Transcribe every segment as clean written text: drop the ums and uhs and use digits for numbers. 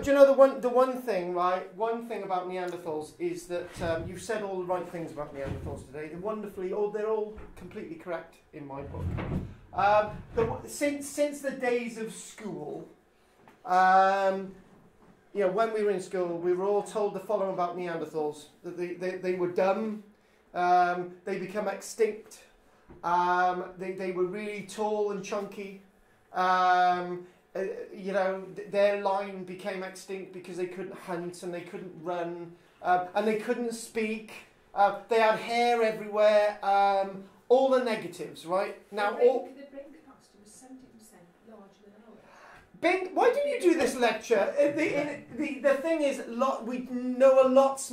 Do you know the one thing, right? One thing about Neanderthals is that you've said all the right things about Neanderthals today. They're all completely correct in my book. Since the days of school, when we were in school, we were all told the following about Neanderthals: that they were dumb, they become extinct, they were really tall and chunky. Their line became extinct because they couldn't hunt and they couldn't run and they couldn't speak. They had hair everywhere. All the negatives, right? Now, the brain capacity was 70% larger than ours. Why didn't you do this lecture? The thing is, we know lots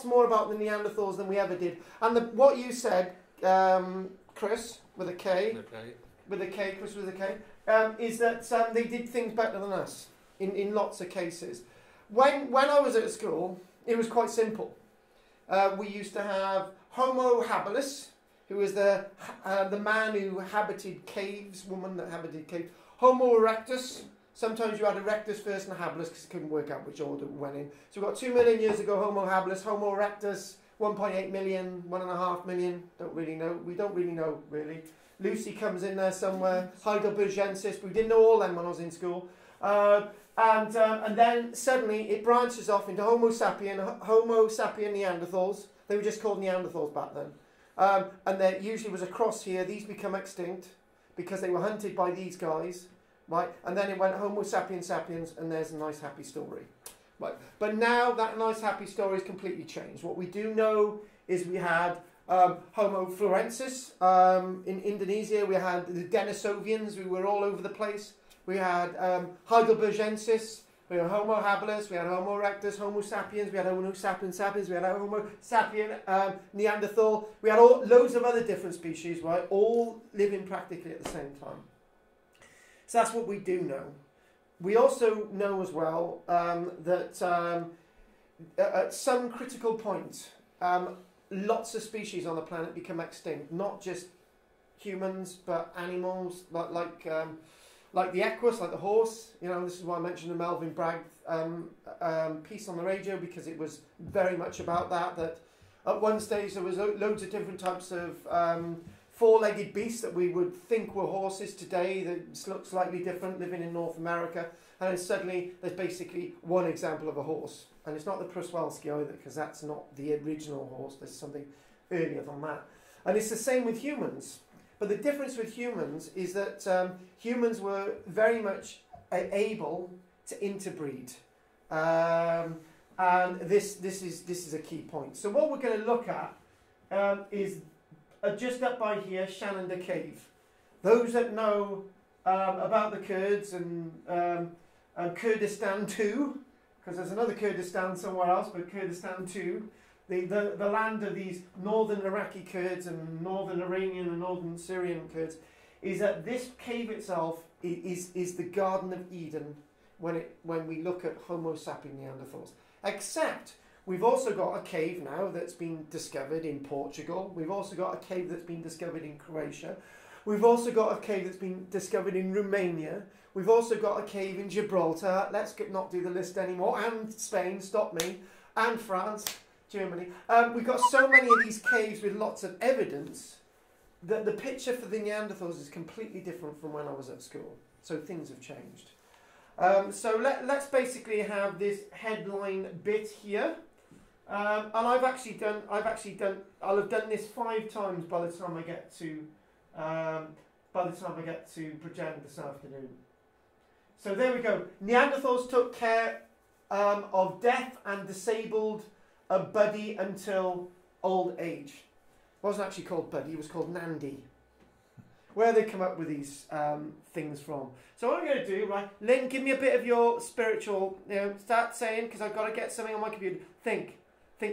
more about the Neanderthals than we ever did. And what you said, Chris, with a K, Chris with a K, is that they did things better than us in lots of cases. When I was at school, it was quite simple. We used to have Homo habilis, who was the man who habited caves, woman that habited caves. Homo erectus. Sometimes you had erectus first and habilis because it couldn't work out which order went in. So we've got 2 million years ago Homo habilis, Homo erectus, 1.8 million, 1.5 million. Don't really know. We don't really know, really. Lucy comes in there somewhere. Heidelbergensis. We didn't know all them when I was in school. And then suddenly it branches off into Homo sapien Neanderthals. They were just called Neanderthals back then. And there usually was a cross here. These become extinct because they were hunted by these guys. Right? And then it went Homo sapiens sapiens, and there's a nice happy story. Right? But now that nice happy story has completely changed. What we do know is we had Homo florensis in Indonesia. We had the Denisovians who were all over the place. We had Heidelbergensis. We had Homo habilis. We had Homo erectus, Homo sapiens. We had Homo sapiens sapiens. We had Homo sapien Neanderthal. We had loads of other different species, right? All living practically at the same time. So that's what we do know. We also know as well that at some critical point, lots of species on the planet become extinct. Not just humans, but animals like the equus, like the horse. This is why I mentioned the Melvin Bragg piece on the radio, because it was very much about that. That at one stage there was loads of different types of four-legged beasts that we would think were horses today that look slightly different, living in North America. And then suddenly there's basically one example of a horse. And it's not the Przewalski either, because that's not the original horse. There's something earlier than that. And it's the same with humans. But the difference with humans is that humans were very much able to interbreed. And this is a key point. So what we're going to look at is just up by here, Shanidar Cave. Those that know about the Kurds and Kurdistan too, because there's another Kurdistan somewhere else, but Kurdistan too, the land of these northern Iraqi Kurds and northern Iranian and northern Syrian Kurds, is that this cave itself is the Garden of Eden when we look at Homo sapien Neanderthals. Except we've also got a cave now that's been discovered in Portugal. We've also got a cave that's been discovered in Croatia. We've also got a cave that's been discovered in Romania. We've also got a cave in Gibraltar. Let's not do the list anymore. And Spain, stop me. And France, Germany. We've got so many of these caves with lots of evidence that the picture for the Neanderthals is completely different from when I was at school. So things have changed. So let's basically have this headline bit here. And I'll have done this 5 times by the time I get to Bridgend this afternoon. So there we go. Neanderthals took care of deaf and disabled Buddy until old age. It wasn't actually called Buddy, it was called Nandy. Where they come up with these things from. So what I'm going to do, right, Lynn, give me a bit of your spiritual, start saying, because I've got to get something on my computer. Think,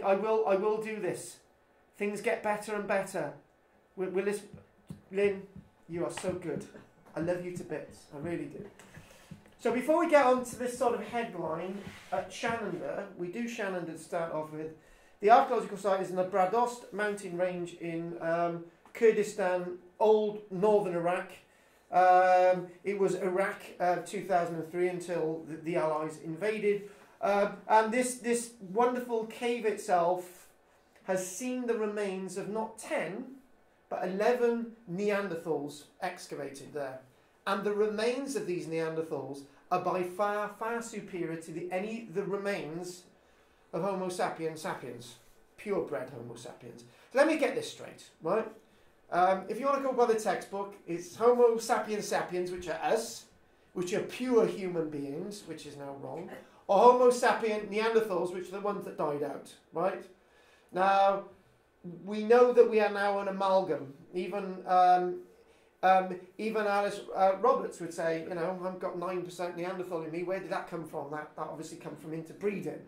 I will do this. Things get better and better. Lynn, you are so good. I love you to bits. I really do. So before we get on to this sort of headline, at Shanidar, we do Shanidar to start off with. The archaeological site is in the Bradost mountain range in Kurdistan, old northern Iraq. It was Iraq 2003 until the Allies invaded. And this wonderful cave itself has seen the remains of not 10, but 11 Neanderthals excavated there. And the remains of these Neanderthals are by far, far superior to the remains of Homo sapiens sapiens, purebred Homo sapiens. So let me get this straight, right? If you want to go by the textbook, it's Homo sapiens sapiens, which are us, which are pure human beings, which is now wrong, or Homo sapien Neanderthals, which are the ones that died out, right? Now, we know that we are now an amalgam. Even Alice Roberts would say, you know, I've got 9% Neanderthal in me. Where did that come from? That obviously come from interbreeding.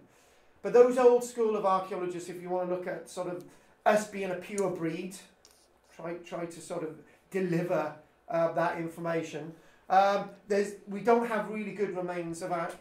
But those old school of archaeologists, if you want to look at sort of us being a pure breed, try to sort of deliver that information. We don't have really good remains of our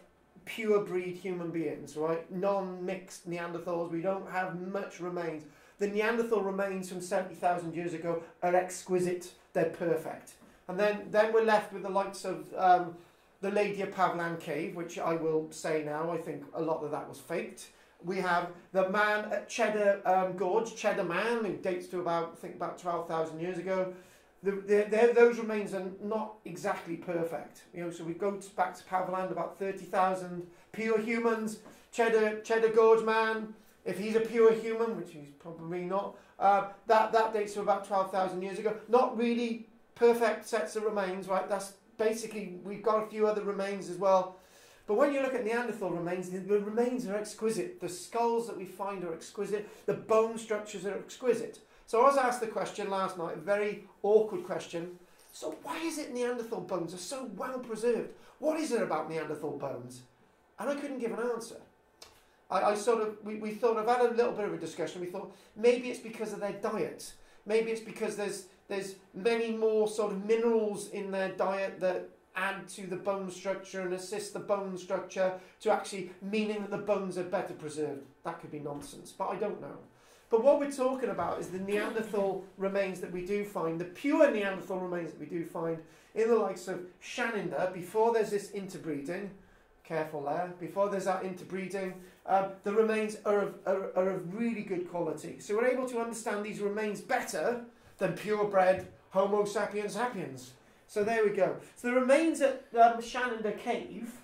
pure breed human beings, right? Non-mixed Neanderthals. We don't have much remains. The Neanderthal remains from 70,000 years ago are exquisite. They're perfect. And then we're left with the likes of the Lady of Pavlan cave, which I will say now, I think a lot of that was faked. We have the man at Cheddar Gorge, Cheddar Man, who dates to about 12,000 years ago. Those remains are not exactly perfect. You know, so we go back to Pavland, about 30,000 pure humans. Cheddar Gorge Man, if he's a pure human, which he's probably not, that dates to about 12,000 years ago. Not really perfect sets of remains, right? That's basically, we've got a few other remains as well. But when you look at Neanderthal remains, the remains are exquisite. The skulls that we find are exquisite. The bone structures are exquisite. So I was asked the question last night, a very awkward question. So why is it Neanderthal bones are so well preserved? What is it about Neanderthal bones? And I couldn't give an answer. We thought, I've had a little bit of a discussion. We thought maybe it's because of their diet. Maybe it's because there's many more sort of minerals in their diet that add to the bone structure and assist the bone structure to actually meaning that the bones are better preserved. That could be nonsense, but I don't know. But what we're talking about is the Neanderthal remains that we do find, the pure Neanderthal remains that we do find in the likes of Shanidar, before there's this interbreeding. Careful there. Before there's that interbreeding, the remains are of really good quality. So we're able to understand these remains better than purebred Homo sapiens sapiens. So there we go. So the remains at Shanidar Cave,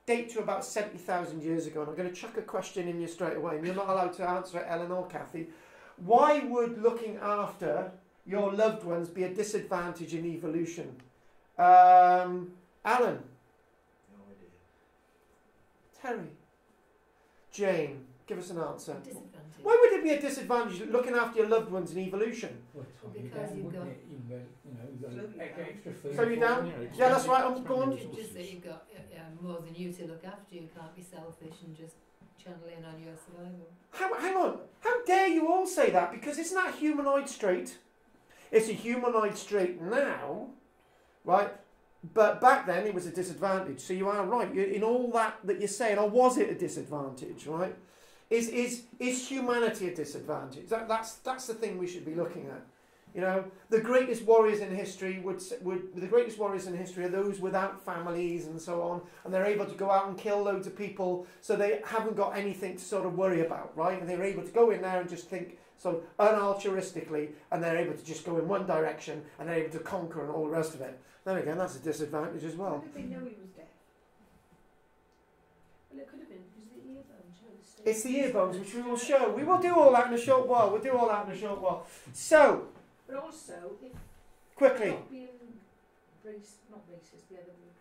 date to about 70,000 years ago. And I'm going to chuck a question in you straight away, and you're not allowed to answer it, Ellen or Kathy. Why would looking after your loved ones be a disadvantage in evolution? Alan? No idea. Terry? Jane? Give us an answer. Disadvantage. Why would it be a disadvantage looking after your loved ones in evolution? Well, Because you've got extra food. So you down? Yeah, that's right. I'm going. Just that you've got more than you to look after. You can't be selfish and just channel in on your survival. Hang on. How dare you all say that? Because it's not a humanoid straight. It's a humanoid straight now, right? But back then it was a disadvantage. So you are right. In all that you're saying, or was it a disadvantage, right? Is humanity a disadvantage? That's the thing we should be looking at. You know, the greatest warriors in history are those without families and so on, and they're able to go out and kill loads of people, so they haven't got anything to sort of worry about, right? And they're able to go in there and just think sort of unaltruistically, and they're able to just go in one direction, and they're able to conquer and all the rest of it. Then again, that's a disadvantage as well. How did they know he was deaf? Well, it could have been because the ear bones show the It's the ear bones, which we will show. We will do all that in a short while. So, but also, if quickly. not being not racist, the other word,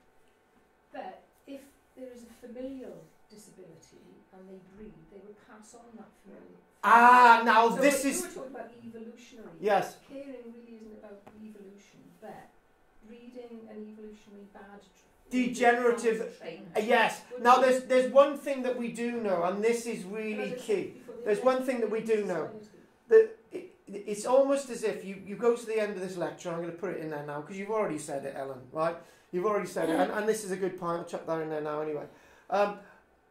but if there is a familial disability and they breed, they will pass on that familial. Now so this you is. were talking about evolutionary. Yes. Caring really isn't about evolution, but breeding an evolutionary bad. Degenerative. Yes. Now there's one thing that we do know, and this is really key. There's one thing that we do know. That it's almost as if you go to the end of this lecture. I'm going to put it in there now because you've already said it, Ellen. Right? You've already said it, and this is a good point. I'll chuck that in there now anyway.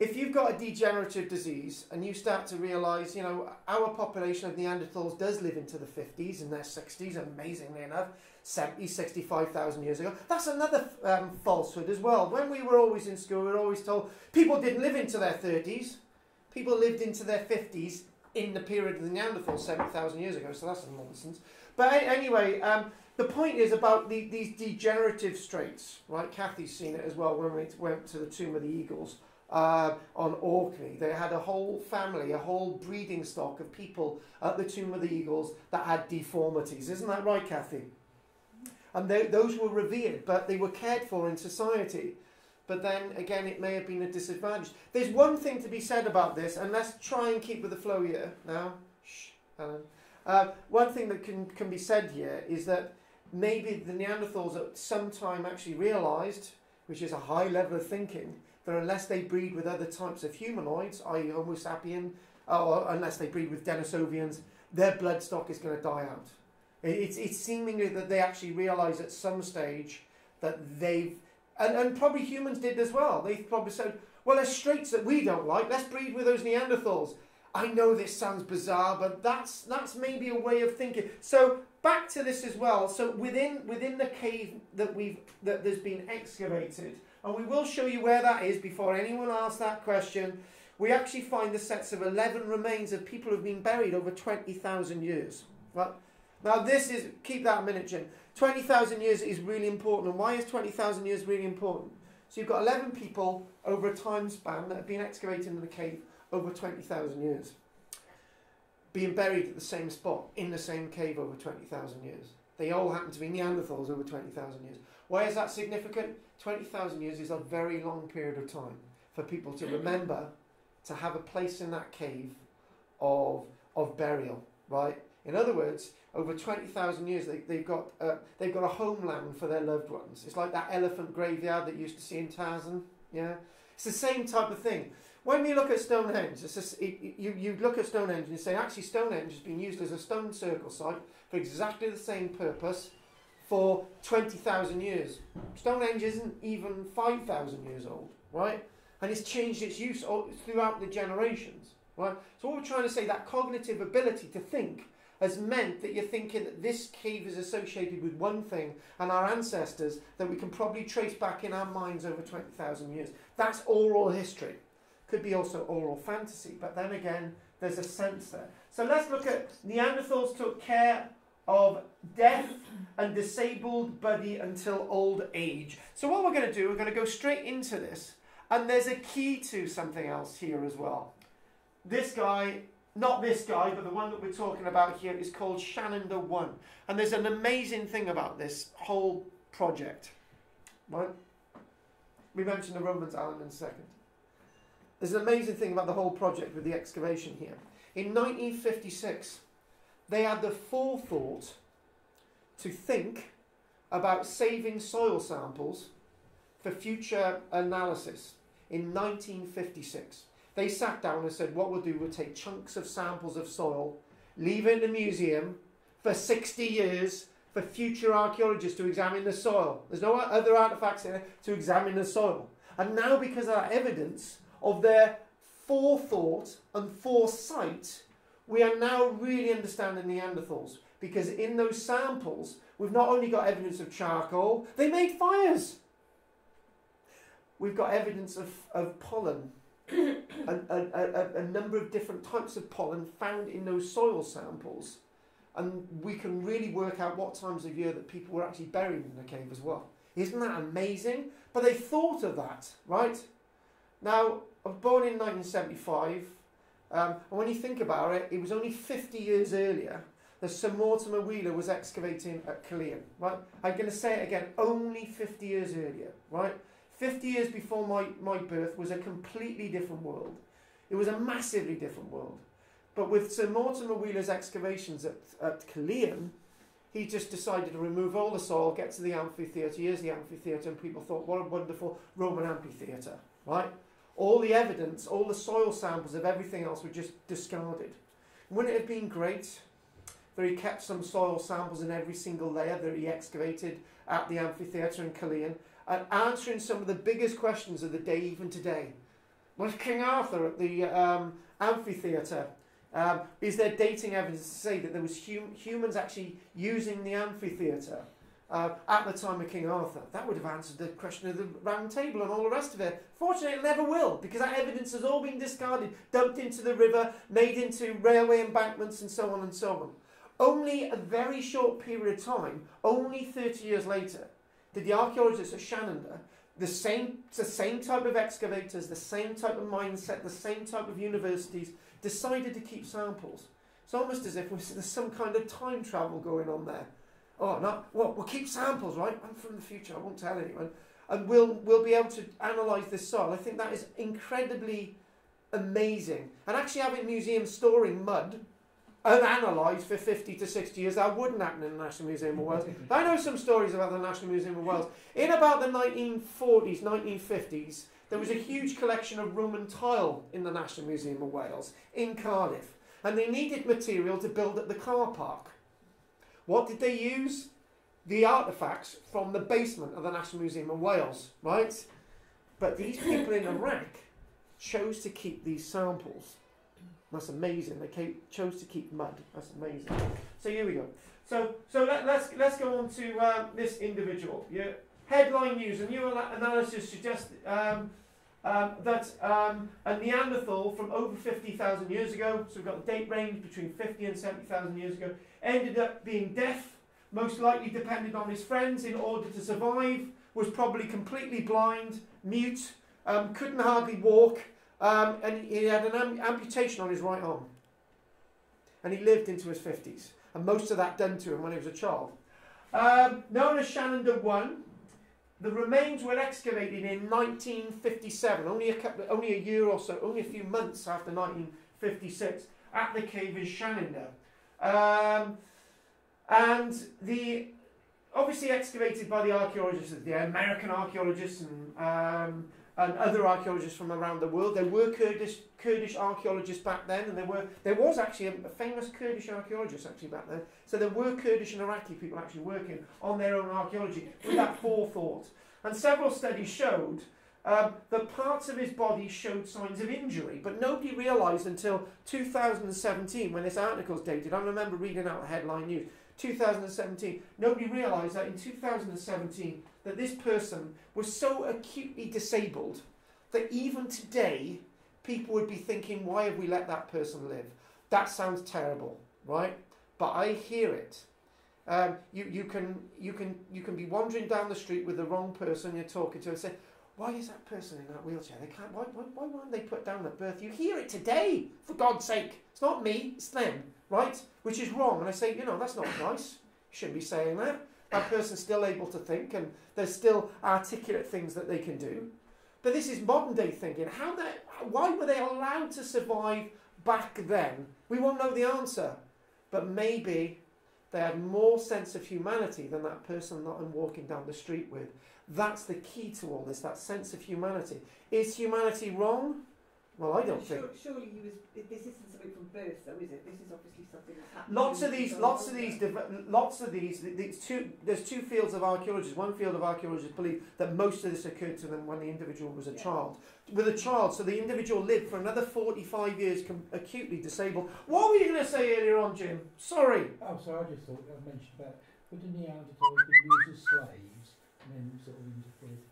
if you've got a degenerative disease and you start to realise, you know, our population of Neanderthals does live into the 50s and their 60s, amazingly enough, 70, 65,000 years ago. That's another falsehood as well. When we were always in school, we were always told people didn't live into their 30s. People lived into their 50s in the period of the Neanderthals 70,000 years ago, so that's nonsense. But anyway, the point is about these degenerative traits, right? Kathy's seen it as well when we went to the Tomb of the Eagles on Orkney. They had a whole family, a whole breeding stock of people at the Tomb of the Eagles that had deformities. Isn't that right, Kathy? And those were revered, but they were cared for in society. But then, again, it may have been a disadvantage. There's one thing to be said about this, and let's try and keep with the flow here now. Shh, Helen. One thing that can be said here is that maybe the Neanderthals at some time actually realised, which is a high level of thinking, that unless they breed with other types of humanoids, i.e. Homo sapien, or unless they breed with Denisovians, their blood stock is going to die out. It's seemingly that they actually realise at some stage that they've... And probably humans did as well. They probably said, well, there's traits that we don't like. Let's breed with those Neanderthals. I know this sounds bizarre, but that's maybe a way of thinking. So back to this as well. So within the cave that there's been excavated, and we will show you where that is before anyone asks that question, we actually find the sets of 11 remains of people who've been buried over 20,000 years. Right? Now this is, keep that a minute, Jim. 20,000 years is really important. And why is 20,000 years really important? So you've got 11 people over a time span that have been excavated in the cave over 20,000 years. Being buried at the same spot, in the same cave over 20,000 years. They all happen to be Neanderthals over 20,000 years. Why is that significant? 20,000 years is a very long period of time for people to remember to have a place in that cave of burial, right? In other words, over 20,000 years, they've got a homeland for their loved ones. It's like that elephant graveyard that you used to see in Tarzan. Yeah, it's the same type of thing. When we look at Stonehenge, you look at Stonehenge and you say, actually, Stonehenge has been used as a stone circle site for exactly the same purpose for 20,000 years. Stonehenge isn't even 5,000 years old, right? And it's changed its use throughout the generations, right? So what we're trying to say, that cognitive ability to think has meant that you're thinking that this cave is associated with one thing and our ancestors that we can probably trace back in our minds over 20,000 years. That's oral history. Could be also oral fantasy, but then again, there's a sense there. So let's look at Neanderthals took care of deaf and disabled body until old age. So what we're going to do, we're going to go straight into this, and there's a key to something else here as well. This guy... Not this guy, but the one that we're talking about here is called Shanidar 1. And there's an amazing thing about this whole project. Right? We mentioned the Romans, Alan, in a second. There's an amazing thing about the whole project with the excavation here. In 1956, they had the forethought to think about saving soil samples for future analysis in 1956. They sat down and said, what we'll do, we'll take chunks of samples of soil, leave it in the museum for 60 years for future archaeologists to examine the soil. There's no other artefacts in it to examine the soil. And now, because of that evidence of their forethought and foresight, we are now really understanding Neanderthals. Because in those samples, we've not only got evidence of charcoal, they made fires. We've got evidence of pollen. A number of different types of pollen found in those soil samples, and we can really work out what times of year that people were actually buried in the cave as well. Isn't that amazing? But they thought of that, right? Now, I was born in 1975, and when you think about it, it was only 50 years earlier that Sir Mortimer Wheeler was excavating at Killeen, right? I'm going to say it again, only 50 years earlier, right? 50 years before my birth was a completely different world. It was a massively different world. But with Sir Mortimer Wheeler's excavations at Killeen, he just decided to remove all the soil, get to the amphitheatre. Here's the amphitheatre, and people thought, what a wonderful Roman amphitheatre, right? All the evidence, all the soil samples of everything else were just discarded. Wouldn't it have been great that he kept some soil samples in every single layer that he excavated at the amphitheatre in Killeen, and answering some of the biggest questions of the day even today. was King Arthur at the amphitheatre. Is there dating evidence to say that there was humans actually using the amphitheatre at the time of King Arthur? That would have answered the question of the round table and all the rest of it. Fortunately, it never will, because that evidence has all been discarded, dumped into the river, made into railway embankments and so on and so on. Only a very short period of time, only 30 years later, did the archaeologists at Shanidar, the same type of excavators, the same type of mindset, the same type of universities, decided to keep samples. It's almost as if there's some kind of time travel going on there. Oh, no, well, we'll keep samples, right? I'm from the future, I won't tell anyone. And we'll be able to analyse this soil. I think that is incredibly amazing. And actually having museums storing mud unanalysed for 50 to 60 years, that wouldn't happen in the National Museum of Wales. I know some stories about the National Museum of Wales. In about the 1940s, 1950s, there was a huge collection of Roman tile in the National Museum of Wales in Cardiff. And they needed material to build at the car park. What did they use? The artefacts from the basement of the National Museum of Wales, right? But these people in Iraq chose to keep these samples. That's amazing. They chose to keep mud. That's amazing. So here we go. So let's go on to this individual. Yeah. Headline news: a new analysis suggests that a Neanderthal from over 50,000 years ago, so we've got the date range between 50 and 70,000 years ago, ended up being deaf, most likely depended on his friends in order to survive, was probably completely blind, mute, couldn't hardly walk, and he had an amputation on his right arm. And he lived into his 50s, and most of that done to him when he was a child. Known as Shanidar 1, the remains were excavated in 1957, only a year or so, only a few months after 1956, at the cave in Shanidar. And obviously excavated by the archaeologists, the American archaeologists and other archaeologists from around the world. There were Kurdish archaeologists back then, and there was actually a famous Kurdish archaeologist actually back then. So there were Kurdish and Iraqi people actually working on their own archaeology with that forethought. And several studies showed that parts of his body showed signs of injury, but nobody realised until 2017, when this article is dated. I remember reading out the headline news. 2017, nobody realised that in 2017 that this person was so acutely disabled that even today people would be thinking, why have we let that person live? That sounds terrible, right? But I hear it. You can be wandering down the street with the wrong person you're talking to and say, why is that person in that wheelchair? Why weren't they put down at birth? You hear it today, for God's sake. It's not me, it's them, right? Which is wrong. And I say, that's not nice. You shouldn't be saying that. That person's still able to think, and there's still articulate things that they can do. But this is modern day thinking. Why were they allowed to survive back then? We won't know the answer. But maybe they had more sense of humanity than that person that I'm walking down the street with. That's the key to all this, that sense of humanity. Is humanity wrong? Well, I don't think. Surely this isn't something from birth, though, is it? This is obviously something that's happened. There's two fields of archaeologists. One field of archaeologists believe that most of this occurred to them when the individual was a child. With a child, so the individual lived for another 45 years acutely disabled. What were you going to say earlier on, Jim? Sorry. Oh, sorry, I just thought I mentioned about, would the Neanderthals be used as slaves and then sort of interpreted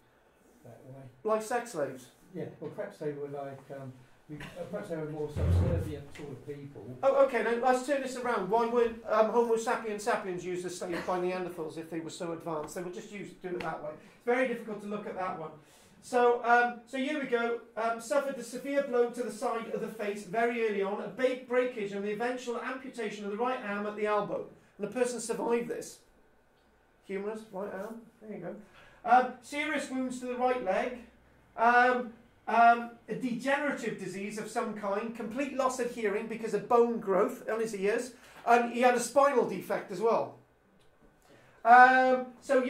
that way? Like sex slaves? Yeah, well, perhaps they were like, perhaps they were more subservient sort of people. Oh, okay, now let's turn this around. Why weren't Homo sapiens used as slaves by Neanderthals if they were so advanced? They were just do it that way. It's very difficult to look at that one. So here we go. Suffered a severe blow to the side of the face very early on, a big breakage and the eventual amputation of the right arm at the elbow. And the person survived this. Humorous, right arm. There you go. Serious wounds to the right leg. A degenerative disease of some kind, complete loss of hearing because of bone growth on his ears, and he had a spinal defect as well. So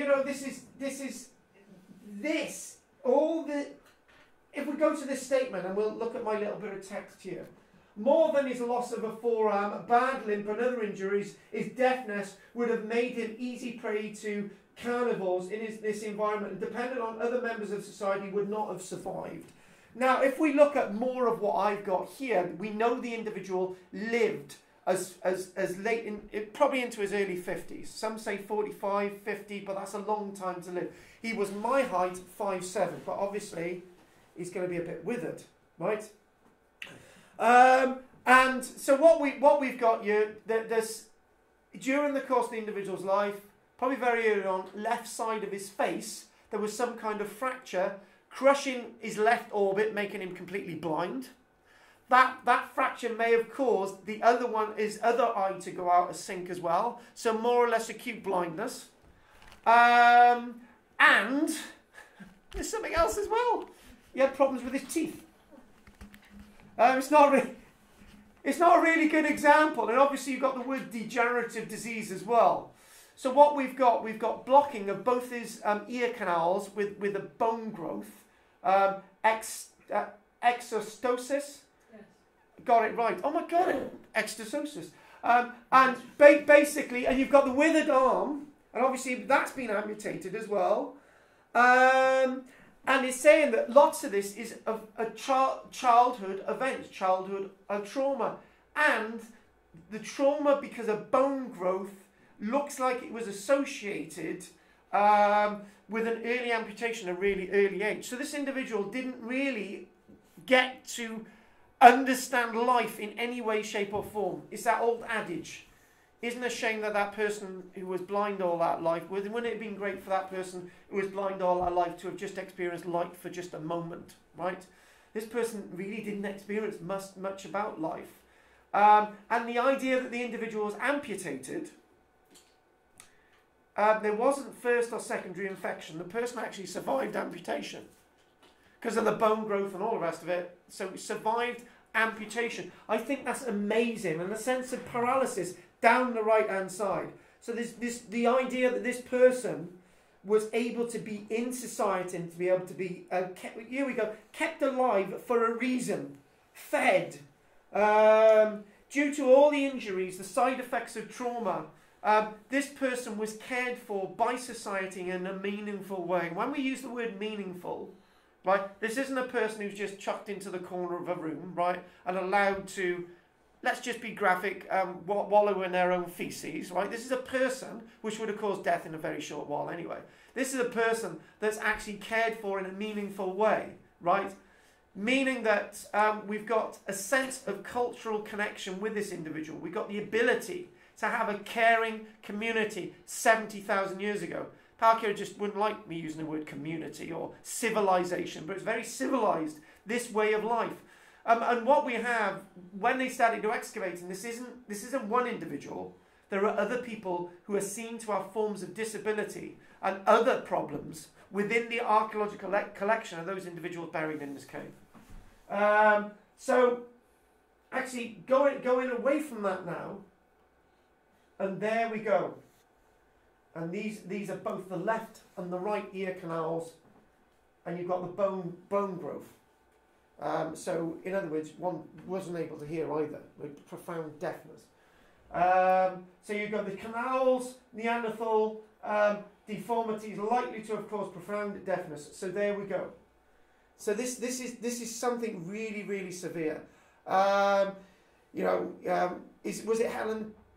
if we go to this statement, and we'll look at my little bit of text here. More than his loss of a forearm, a bad limp and other injuries, his deafness would have made him easy prey to carnivores in this environment, and dependent on other members of society would not have survived. Now, if we look at more of what I've got here, we know the individual lived as late in, probably into his early 50s. Some say 45, 50, but that's a long time to live. He was my height, 5'7", but obviously he's going to be a bit withered, right? And so what we've got here, there's during the course of the individual's life, probably very early on, left side of his face, there was some kind of fracture, crushing his left orbit, making him completely blind. That fracture may have caused the other one, his other eye, to go out of sync as well. So more or less acute blindness. And there's something else as well. He had problems with his teeth. It's not a really good example. And obviously you've got the word degenerative disease as well. So what we've got blocking of both his ear canals with a bone growth, exostosis. Got it right. Oh my God, exostosis. And basically, and you've got the withered arm, and obviously that's been amputated as well. And it's saying that lots of this is a childhood event, childhood trauma. And the trauma, because of bone growth, looks like it was associated with an early amputation at a really early age. So this individual didn't really get to understand life in any way, shape or form. It's that old adage. Isn't it a shame that that person who was blind all that life, wouldn't it have been great for that person who was blind all that life to have just experienced light for just a moment, right? This person really didn't experience much about life. And the idea that the individual was amputated, there wasn't first or secondary infection. The person actually survived amputation because of the bone growth and all the rest of it. So survived amputation. I think that's amazing. And the sense of paralysis down the right-hand side. So the idea that this person was able to be in society and to be able to be, kept alive for a reason, fed. Due to all the injuries, the side effects of trauma, this person was cared for by society in a meaningful way. When we use the word meaningful, right, this isn't a person who's just chucked into the corner of a room, right, and allowed to, let's just be graphic, wallow in their own feces, right? This is a person which would have caused death in a very short while anyway. This is a person that's actually cared for in a meaningful way, right? Meaning that we've got a sense of cultural connection with this individual. We've got the ability to have a caring community 70,000 years ago. Archaeologists wouldn't like me using the word community or civilization, but it's very civilized, this way of life. And what we have, when they started to excavate, and this isn't one individual, there are other people who are seen to have forms of disability and other problems within the archaeological collection of those individuals buried in this cave. So, actually, going away from that now, and there we go. And these are both the left and the right ear canals, and you've got the bone growth. So, in other words, one wasn't able to hear either, with profound deafness. So you've got the canals, Neanderthal, deformities likely to have caused profound deafness. So there we go. So this is something really, really severe.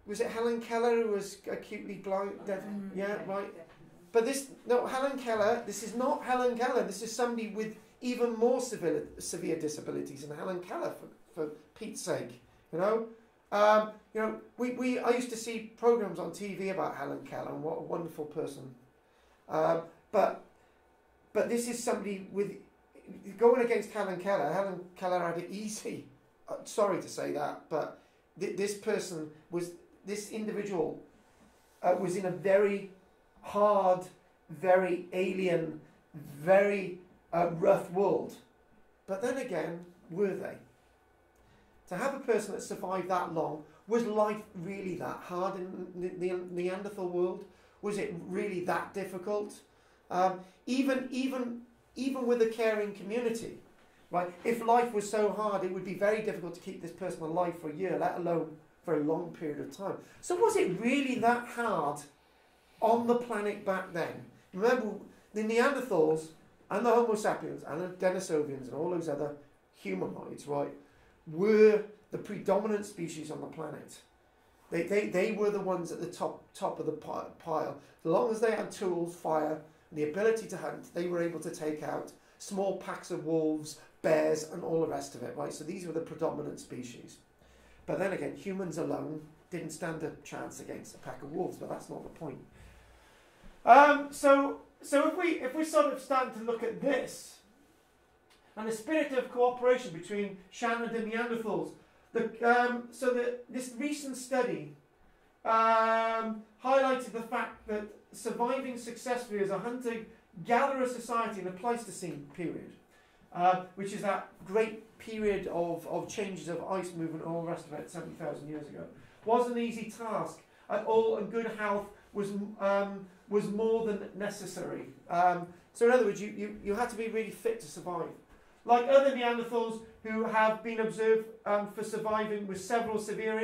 Was it Helen Keller who was acutely blind, deaf? Yeah, right. But Helen Keller. This is not Helen Keller. This is somebody with even more severe disabilities than Helen Keller, for Pete's sake. I used to see programs on TV about Helen Keller and what a wonderful person. But this is somebody with going against Helen Keller. Helen Keller had it easy. Sorry to say that, but this individual was in a very hard, very alien, very rough world. But then again, were they? To have a person that survived that long, was life really that hard in the Neanderthal world? Was it really that difficult? Even with a caring community, right? If life was so hard, it would be very difficult to keep this person alive for a year, let alone for a long period of time. So was it really that hard on the planet back then? Remember, the Neanderthals and the Homo sapiens and the Denisovians and all those other humanoids, right, were the predominant species on the planet. They were the ones at the top of the pile. As long as they had tools, fire, and the ability to hunt, they were able to take out small packs of wolves, bears, and all the rest of it, right? So these were the predominant species. But then again, humans alone didn't stand a chance against a pack of wolves, but that's not the point. So if we sort of start to look at this, and the spirit of cooperation between Shanidar and Neanderthals, this recent study highlighted the fact that surviving successfully as a hunter-gatherer society in the Pleistocene period, which is that great period of changes of ice movement and all the rest of it 70,000 years ago, wasn't an easy task at all, and good health was more than necessary. So in other words, you had to be really fit to survive. Like other Neanderthals who have been observed for surviving with several severe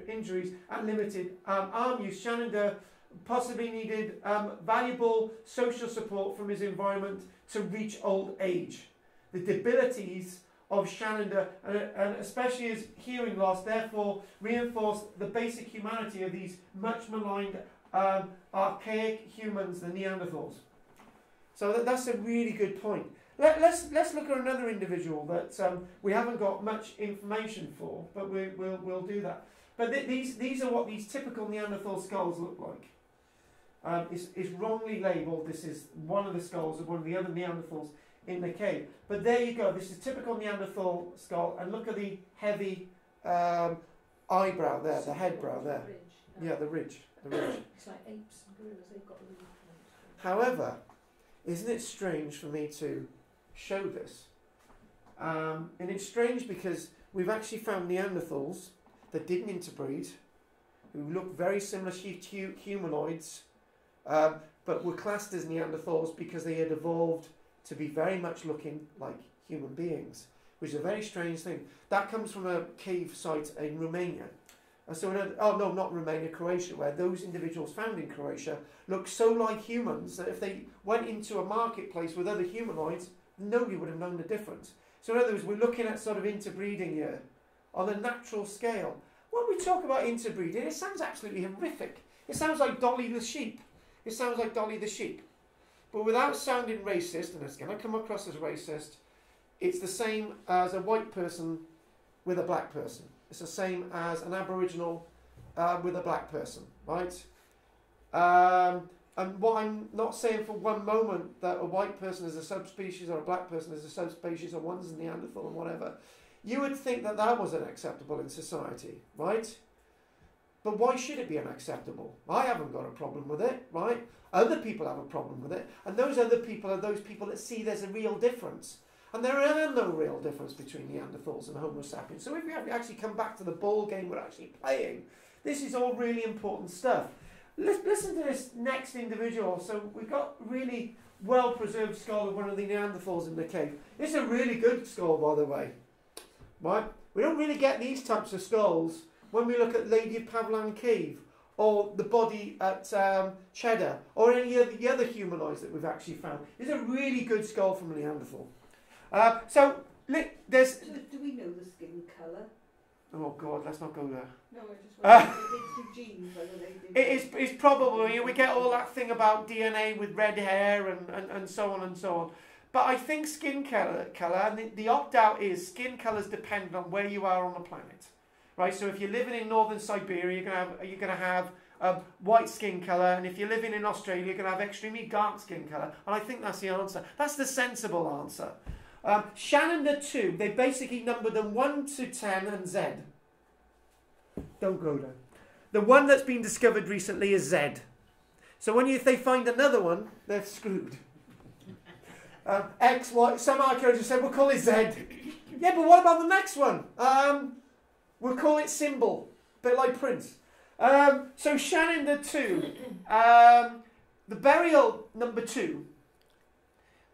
injuries and limited arm use, Shanidar possibly needed valuable social support from his environment to reach old age. The debilities of Shanidar, and especially his hearing loss, therefore reinforced the basic humanity of these much maligned archaic humans, the Neanderthals. So that's a really good point. Let's look at another individual that we haven't got much information for, but we'll do that. But these are what these typical Neanderthal skulls look like. It's wrongly labelled. This is one of the skulls of one of the other Neanderthals in the cave. But there you go. This is typical Neanderthal skull, and look at the heavy eyebrow there, the head brow there. Yeah, the ridge. It's like apes and gorillas. They've got really points. However, isn't it strange for me to show this? And it's strange because we've actually found Neanderthals that didn't interbreed, who look very similar to humanoids, but were classed as Neanderthals because they had evolved to be very much looking like human beings, which is a very strange thing. That comes from a cave site in Romania. Not Romania, Croatia, where those individuals found in Croatia look so like humans that if they went into a marketplace with other humanoids, nobody would have known the difference. So in other words, we're looking at sort of interbreeding here on a natural scale. When we talk about interbreeding, it sounds absolutely horrific. It sounds like Dolly the sheep. But without sounding racist, and it's going to come across as racist, it's the same as a white person with a black person. It's the same as an Aboriginal with a black person, right? And what I'm not saying for one moment that a white person is a subspecies or a black person is a subspecies or one's a Neanderthal and whatever. You would think that that was unacceptable in society, right? But why should it be unacceptable? I haven't got a problem with it, right? Other people have a problem with it. And those other people are those people that see there's a real difference. And there are no real difference between Neanderthals and Homo sapiens. So if we actually come back to the ball game we're actually playing, this is all really important stuff. Listen to this next individual. So we've got really well-preserved skull of one of the Neanderthals in the cave. It's a really good skull, by the way. Right? We don't really get these types of skulls when we look at Lady of Pavlan Cave or the body at Cheddar or any of the other humanoids that we've actually found. It's a really good skull from a Neanderthal. So there's... Do we know the skin colour? Oh God, let's not go there. No, I just wondered if they did genes, whether they did... It's probably, we get all that thing about DNA with red hair and so on and so on. But I think skin colour, and the opt-out is skin colours depend on where you are on the planet. Right, so if you're living in northern Siberia, you're going to have white skin colour, and if you're living in Australia, you're going to have extremely dark skin colour. And I think that's the answer. That's the sensible answer. Shanidar 2, they basically numbered them 1 to 10 and Z. Don't go there. The one that's been discovered recently is Z. So if they find another one, they're screwed. X, Y, some archaeologists say, we'll call it Z. Yeah, but what about the next one? We'll call it symbol, a bit like Prince. So Shanidar 2, the burial number 2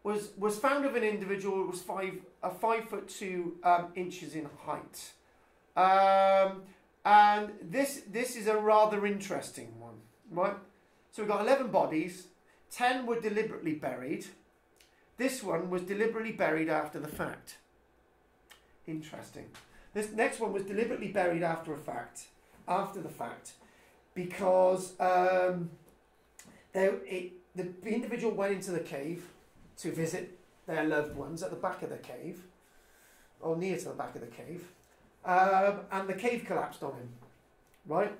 was found of an individual who was 5'2" inches in height. And this is a rather interesting one, right? So we've got 11 bodies, 10 were deliberately buried, This one was deliberately buried after the fact. Interesting. This next one was deliberately buried after the fact, because the individual went into the cave to visit their loved ones at the back of the cave, or near to the back of the cave, and the cave collapsed on him, right?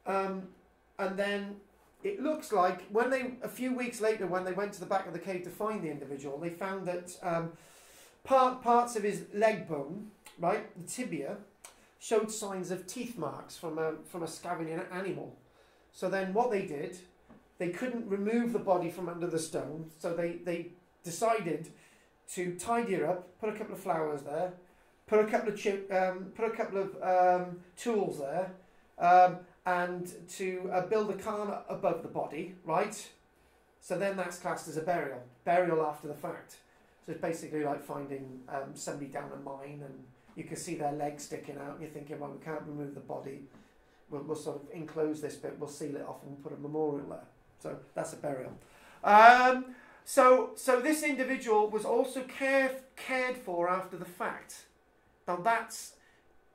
And then it looks like a few weeks later, when they went to the back of the cave to find the individual, they found that parts of his leg bone, right, the tibia, showed signs of teeth marks from a scavenging animal. So then what they did, they couldn't remove the body from under the stone, so they decided to tidy it up, put a couple of flowers there, put a couple of tools there, and to build a cairn above the body, right? So then that's classed as a burial after the fact. So it's basically like finding somebody down a mine and you can see their legs sticking out and you're thinking, well, we can't remove the body. We'll sort of enclose this bit, we'll seal it off and put a memorial there. So that's a burial. So this individual was also cared for after the fact. Now that's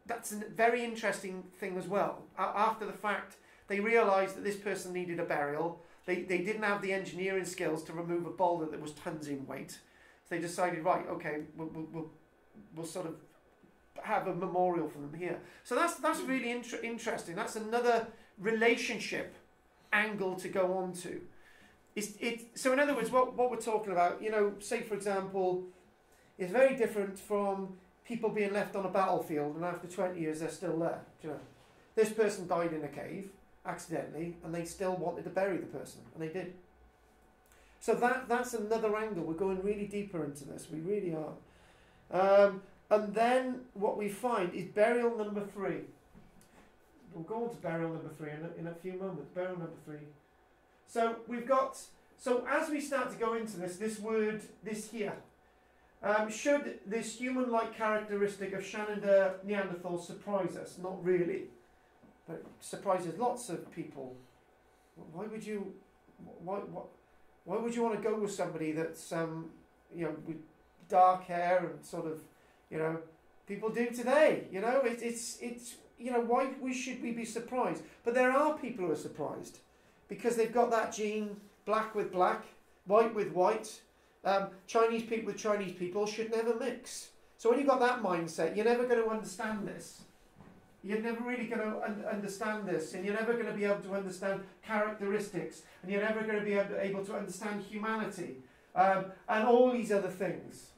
a very interesting thing as well. After the fact, they realised that this person needed a burial. They didn't have the engineering skills to remove a boulder that was tons in weight. So they decided, right, okay, we'll sort of have a memorial for them here. So that's really interesting. That's another relationship angle to go on to. So in other words, what we're talking about, say for example, is very different from people being left on a battlefield and after 20 years they're still there. This person died in a cave accidentally and they still wanted to bury the person, and they did. So that's another angle. We're going really deeper into this. We really are. And then what we find is burial number 3. We'll go on to burial number 3 in a few moments. Burial number 3. So we've got. So as we start to go into this word, this here. Should this human-like characteristic of Shanidar Neanderthal surprise us? Not really, but it surprises lots of people. Why would you want to go with somebody that's with dark hair and sort of people do today? It's why should we be surprised? But there are people who are surprised because they've got that gene, black with black, white with white. Chinese people with Chinese people should never mix. So when you've got that mindset, you're never going to understand this. You're never really going to understand this, and you're never going to be able to understand characteristics, and you're never going to be able to understand humanity, and all these other things.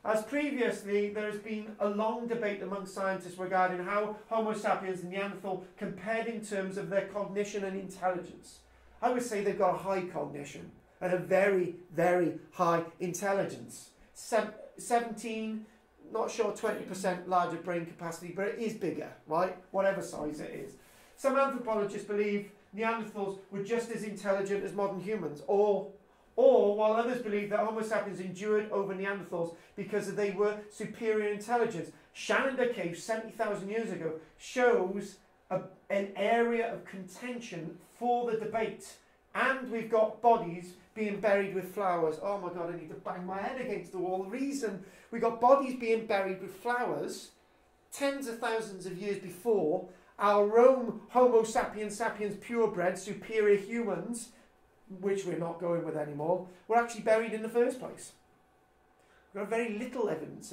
As previously, there has been a long debate among scientists regarding how Homo sapiens and Neanderthal compared in terms of their cognition and intelligence. I would say they've got a high cognition and a very, very high intelligence. 17, not sure, 20% larger brain capacity, but it is bigger, right? Whatever size it is. Some anthropologists believe Neanderthals were just as intelligent as modern humans, or while others believe that Homo sapiens endured over Neanderthals because they were superior intelligence. Shanidar Cave 70,000 years ago shows an area of contention for the debate. And we've got bodies being buried with flowers. Oh my God, I need to bang my head against the wall. The reason we've got bodies being buried with flowers tens of thousands of years before our own Homo sapiens purebred, superior humans, which we're not going with anymore, were actually buried in the first place. We've got very little evidence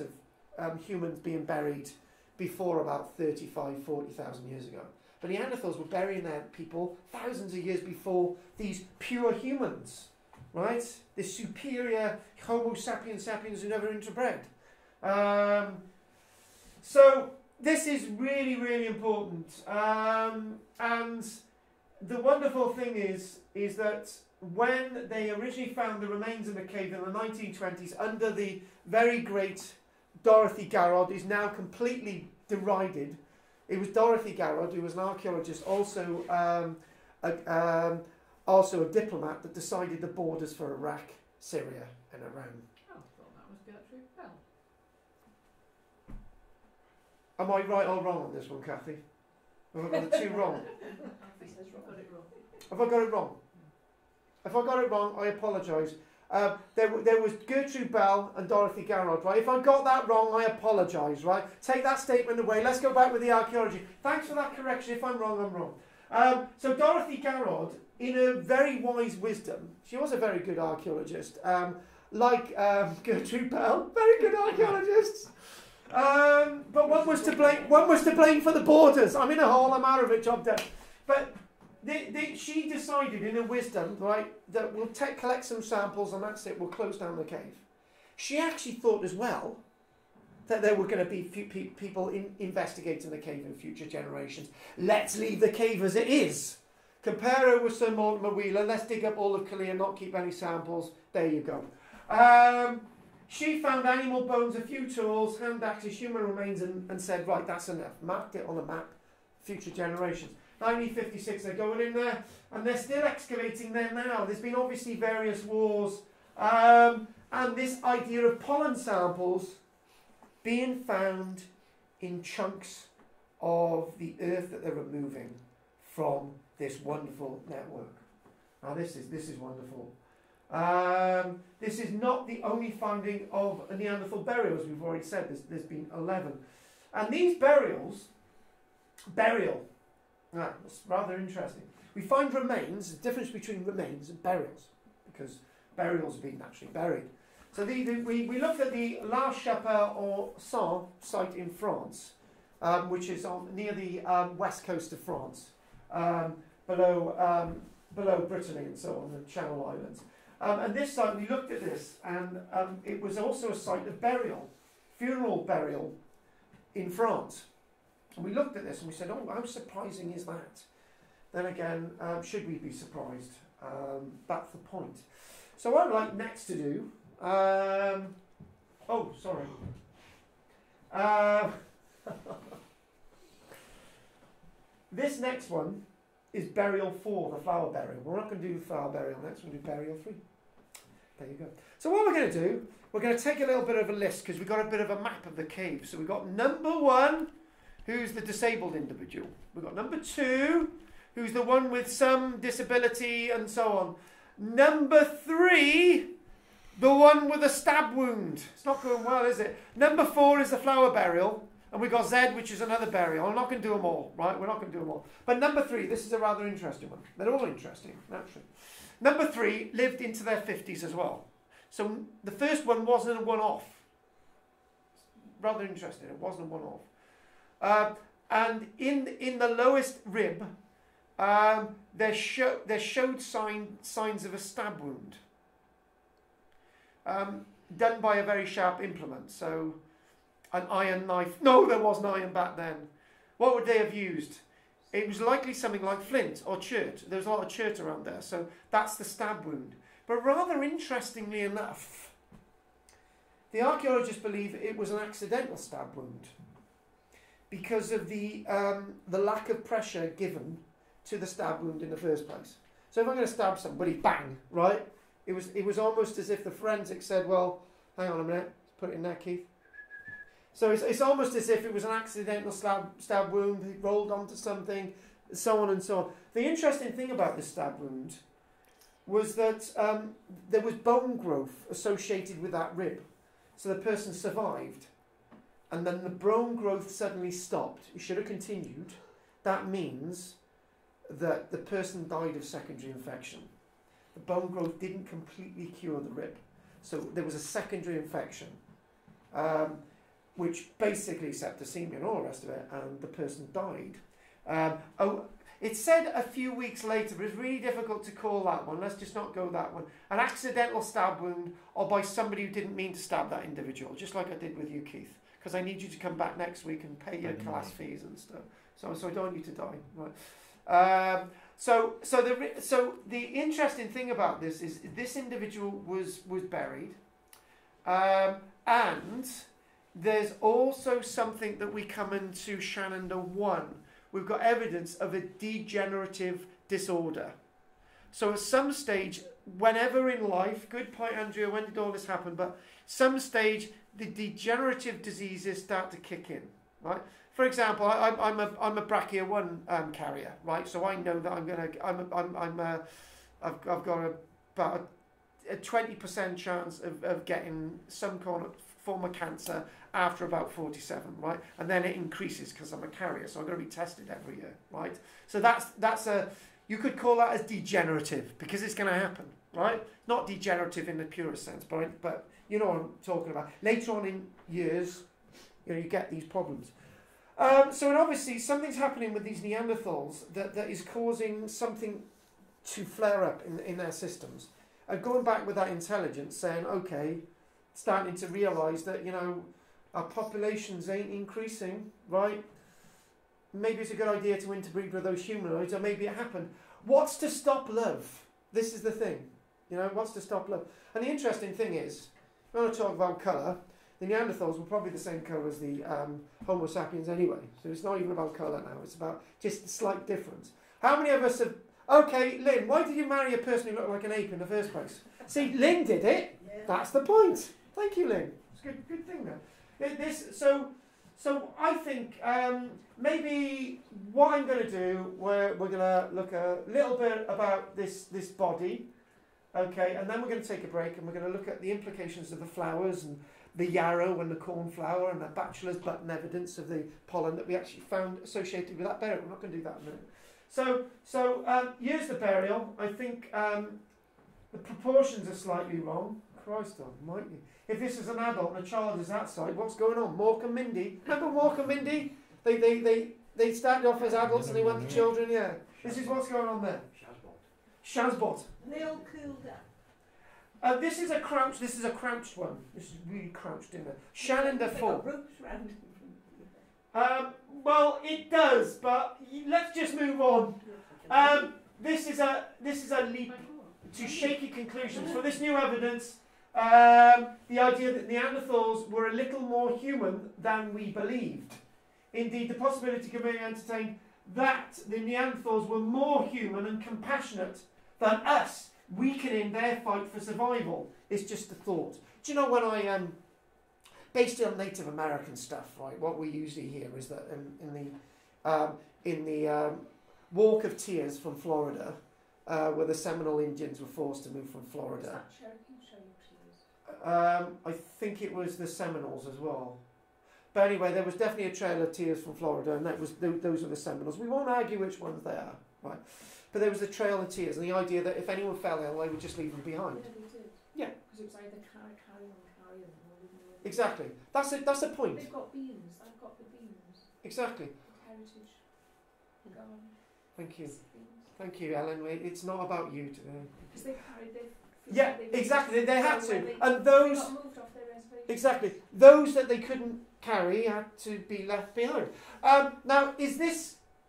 of humans being buried before about 35, 40,000 years ago. But Neanderthals were burying their people thousands of years before these pure humans, right? This superior Homo sapiens who never interbred. So this is really, really important. And the wonderful thing is that when they originally found the remains in the cave in the 1920s under the very great Dorothy Garrod, who's now completely derided. It was Dorothy Garrod, who was an archaeologist, also a diplomat, that decided the borders for Iraq, Syria and Iran. Oh, I thought that was Gertrude Bell. Am I right or wrong on this one, Kathy? Have I got the two wrong? Kathy says got it wrong. Have I got it wrong? If I got it wrong, I apologise. There was Gertrude Bell and Dorothy Garrod, right? If I got that wrong, I apologise, right? Take that statement away. Let's go back with the archaeology. Thanks for that correction. If I'm wrong, I'm wrong. So Dorothy Garrod, in her very wise wisdom, she was a very good archaeologist, like Gertrude Bell, very good archaeologists. But one was to blame. One was to blame for the borders. I'm in a hole. I'm out of it. Job done. But she decided, in her wisdom, right, that we'll collect some samples and that's it. We'll close down the cave. She actually thought as well that there were going to be people investigating the cave in future generations. Let's leave the cave as it is. Compare her with Sir Mortimer Wheeler. Let's dig up all of Calais and not keep any samples. There you go. She found animal bones, a few tools, hand axes, human remains, and said, right, that's enough. Marked it on a map, future generations. 1956, they're going in there, and they're still excavating there now. There's been obviously various wars, and this idea of pollen samples being found in chunks of the earth that they're removing from this wonderful network. Now this is wonderful. This is not the only finding of a Neanderthal burial, as we've already said. There's been 11. And these burial, it's rather interesting. We find remains, the difference between remains and burials, because burials have been naturally buried. So we looked at the La Chapelle or Saint site in France, which is near the west coast of France, below Brittany and so on, the Channel Islands. And this site, we looked at this, and it was also a site of burial, funeral burial in France. And we looked at this and we said, oh, how surprising is that? Then again, should we be surprised? That's the point. So what I'd like next to do, this next one is burial 4, the flower burial. We're not going to do flower burial next, we're going to do burial 3. There you go. So what we're going to do, we're going to take a little bit of a list, because we've got a bit of a map of the cave. So we've got number 1, who's the disabled individual. We've got number 2, who's the one with some disability and so on. Number 3, the one with a stab wound. It's not going well, is it? Number 4 is the flower burial. And we've got Z, which is another burial. I'm not going to do them all, right? We're not going to do them all. But number 3, this is a rather interesting one. They're all interesting, naturally. Number 3 lived into their 50s as well. So the first one wasn't a one-off. Rather interesting. It wasn't a one-off. And in the lowest rib, there showed signs of a stab wound. Done by a very sharp implement. So an iron knife. No, there wasn't iron back then. What would they have used? It was likely something like flint or chert. There was a lot of chert around there. So that's the stab wound. But rather interestingly enough, the archaeologists believe it was an accidental stab wound because of the lack of pressure given to the stab wound in the first place. So if I'm going to stab somebody, bang, right? It was almost as if the forensics said, well, hang on a minute, let's put it in there, Keith. So it's almost as if it was an accidental stab wound, he rolled onto something, so on and so on. The interesting thing about this stab wound was that there was bone growth associated with that rib. So the person survived, and then the bone growth suddenly stopped. It should have continued. That means that the person died of secondary infection. The bone growth didn't completely cure the rib. So there was a secondary infection. Which basically septicemia and all the rest of it, and the person died. It said a few weeks later, but it's really difficult to call that one. Let's just not go that one. An accidental stab wound, or by somebody who didn't mean to stab that individual, just like I did with you, Keith, because I need you to come back next week and pay your class fees and stuff. So I don't want you to die. Right. So the interesting thing about this is this individual was buried, and there's also something that we come into Shanidar 1. We've got evidence of a degenerative disorder. So at some stage, whenever in life, good point, Andrea, when did all this happen? But some stage, the degenerative diseases start to kick in, right? For example, I'm a BRCA1 carrier, right? So I know that I've got about a 20% chance of getting some kind of form of cancer after about 47, right? And then it increases because I'm a carrier, so I'm going to be tested every year, right? So that's a, you could call that as degenerative because it's going to happen, right? Not degenerative in the purest sense, but you know what I'm talking about. Later on in years, you know, you get these problems. So and obviously something's happening with these Neanderthals that is causing something to flare up in their systems. Going back with that intelligence, saying, okay, starting to realise that, you know, our populations ain't increasing, right? Maybe it's a good idea to interbreed with those humanoids, or maybe it happened. What's to stop love? This is the thing. You know, what's to stop love? And the interesting thing is, when I talk about colour, the Neanderthals were probably the same colour as the Homo sapiens anyway. So it's not even about colour now. It's about just a slight difference. How many of us have... Okay, Lynn, why did you marry a person who looked like an ape in the first place? See, Lynn did it. Yeah. That's the point. Thank you, Lynn. It's a good thing there. So I think maybe what I'm going to do, we're going to look a little bit about this body, okay, and then we're going to take a break and we're going to look at the implications of the flowers and the yarrow and the cornflower and the bachelor's button evidence of the pollen that we actually found associated with that burial. We're not going to do that in a minute. So here's the burial. I think the proportions are slightly wrong. Christ almighty. If this is an adult and a child is that side, what's going on? Mork and Mindy. Remember Mork and Mindy? They started off as adults and they went to children, yeah. This is what's going on there. Shazbot. And they all cooled down. This is a crouched one. This is really crouched in there. Shanidar full. Ropes round him. Well, it does, but let's just move on. This is a leap to shaky conclusions. For this new evidence, the idea that Neanderthals were a little more human than we believed. Indeed, the possibility can be entertained that the Neanderthals were more human and compassionate than us, weakening their fight for survival. It's just a thought. Do you know when I based on Native American stuff, right? What we usually hear is that in the Walk of Tears from Florida, where the Seminole Indians were forced to move from Florida. I think it was the Seminoles as well. But anyway, there was definitely a Trail of Tears from Florida, and those were the Seminoles. We won't argue which ones they are, right? But there was a Trail of Tears, and the idea that if anyone fell ill, they would just leave them behind. Yeah, they did. Yeah. Because it was either carry on. Exactly. That's a point. They've got beans. I've got the beans. Exactly. Heritage. Garden. Thank you. Beans. Thank you, Ellen. It's not about you today. Because they carried their... Yeah, exactly. They had to. And They those... got moved off their reservation. Exactly. Those that they couldn't carry had to be left behind. Now,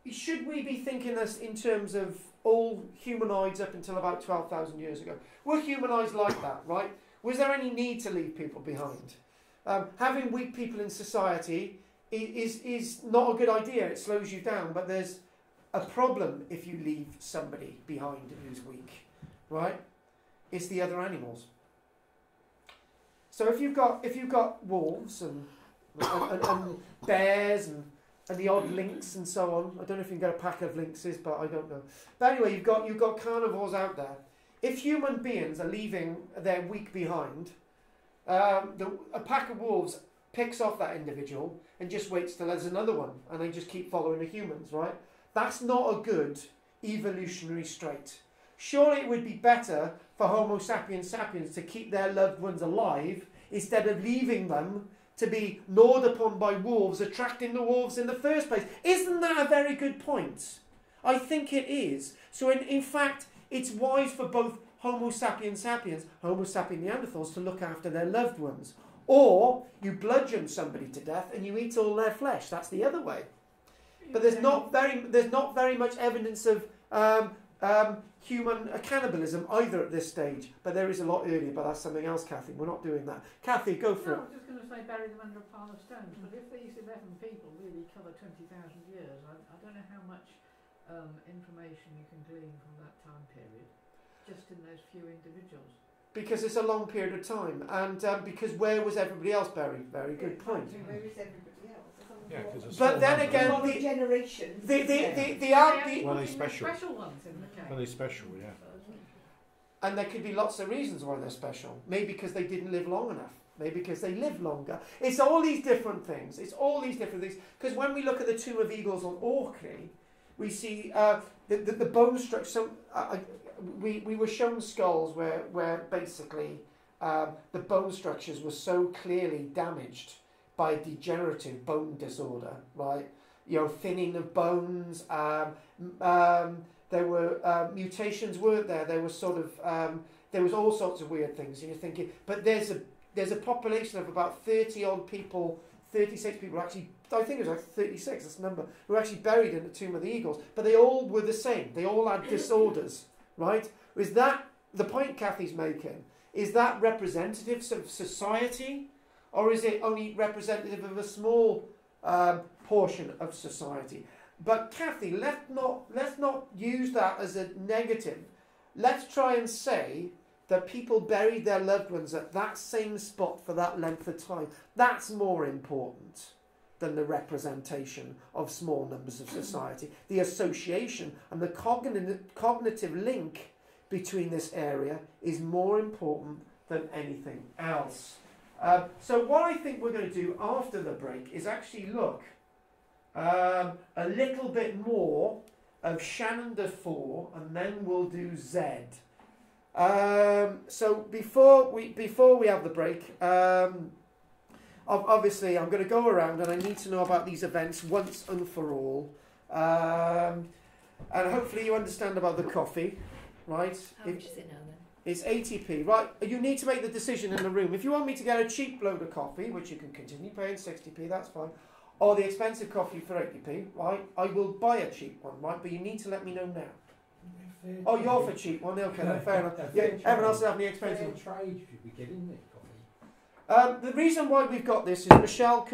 should we be thinking this in terms of all humanoids up until about 12,000 years ago? Were humanoids like that, right? Was there any need to leave people behind? Having weak people in society is not a good idea. It slows you down, but there's a problem if you leave somebody behind who's weak, right? It's the other animals. So if you've got wolves and bears and the odd lynx and so on, I don't know if you can get a pack of lynxes, but I don't know. But anyway, you've got carnivores out there. If human beings are leaving their weak behind, a pack of wolves picks off that individual and just waits till there's another one, and they just keep following the humans, right? That's not a good evolutionary trait. Surely it would be better for Homo sapiens sapiens to keep their loved ones alive instead of leaving them to be gnawed upon by wolves, attracting the wolves in the first place. Isn't that a very good point? I think it is. So in fact, it's wise for both Homo sapiens sapiens, Homo sapien Neanderthals, to look after their loved ones. Or you bludgeon somebody to death and you eat all their flesh. That's the other way. But there's not very much evidence of human cannibalism either at this stage. But there is a lot earlier, but that's something else, Kathy. We're not doing that. Kathy, go for it. I was just going to say bury them under a pile of stones, but if these 11 people really cover 20,000 years, I don't know how much information you can glean from that time period, just in those few individuals. Because it's a long period of time, and because where was everybody else buried? Very good point. Where is everybody else? Yeah, because But then again, the generations. the Well, they're special. Special ones in the case. Well, they're special, yeah. And there could be lots of reasons why they're special. Maybe because they didn't live long enough. Maybe because they lived longer. It's all these different things. It's all these different things. Because when we look at the Tomb of Eagles on Orkney, we see the bone structure. So we were shown skulls where basically the bone structures were so clearly damaged by degenerative bone disorder, right? You know, thinning of bones. There were mutations, weren't there? There was sort of there was all sorts of weird things. And you're thinking, but there's a population of about 30 odd people, 36 people actually. I think it was like 36. That's the number who were actually buried in the Tomb of the Eagles. But they all were the same. They all had disorders, right? Is that the point Kathy's making? Is that representative of society, or is it only representative of a small portion of society? But Kathy, let's not use that as a negative. Let's try and say that people buried their loved ones at that same spot for that length of time. That's more important than the representation of small numbers of society. The association and the cognitive link between this area is more important than anything else. So what I think we're going to do after the break is actually look a little bit more of Shanidar 4, and then we'll do Z. So before we have the break, obviously I'm going to go around and I need to know about these events once and for all, and hopefully you understand about the coffee, right? How much is it now then? It's 80p, right? You need to make the decision in the room. If you want me to get a cheap load of coffee, which you can continue paying 60p, that's fine, or the expensive coffee for 80p, right? I will buy a cheap one, right? But you need to let me know now. Oh, you're for cheap one, okay, no, fair enough. Yeah, everyone else is having the expensive one. Trade should be getting it, coffee. The reason why we've got this is Michelle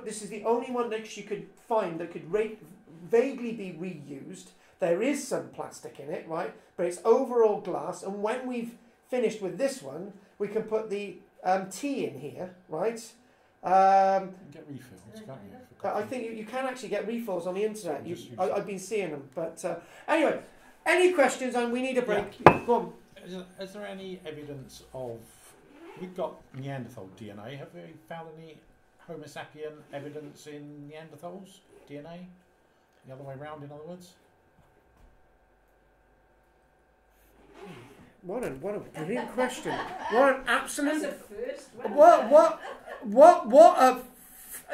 this is the only one that she could find that could vaguely be reused. There is some plastic in it, right? But it's overall glass. And when we've finished with this one, we can put the tea in here, right? You can get refills, can't you? For I think you can actually get refills on the internet. I've been seeing them. But anyway, any questions? And we need a break. Yeah. Go on. Is there any evidence of... We've got Neanderthal DNA. Have we found any Homo sapien evidence in Neanderthals DNA? The other way around, in other words? What a brilliant question. What an absolute... That's a first. What a...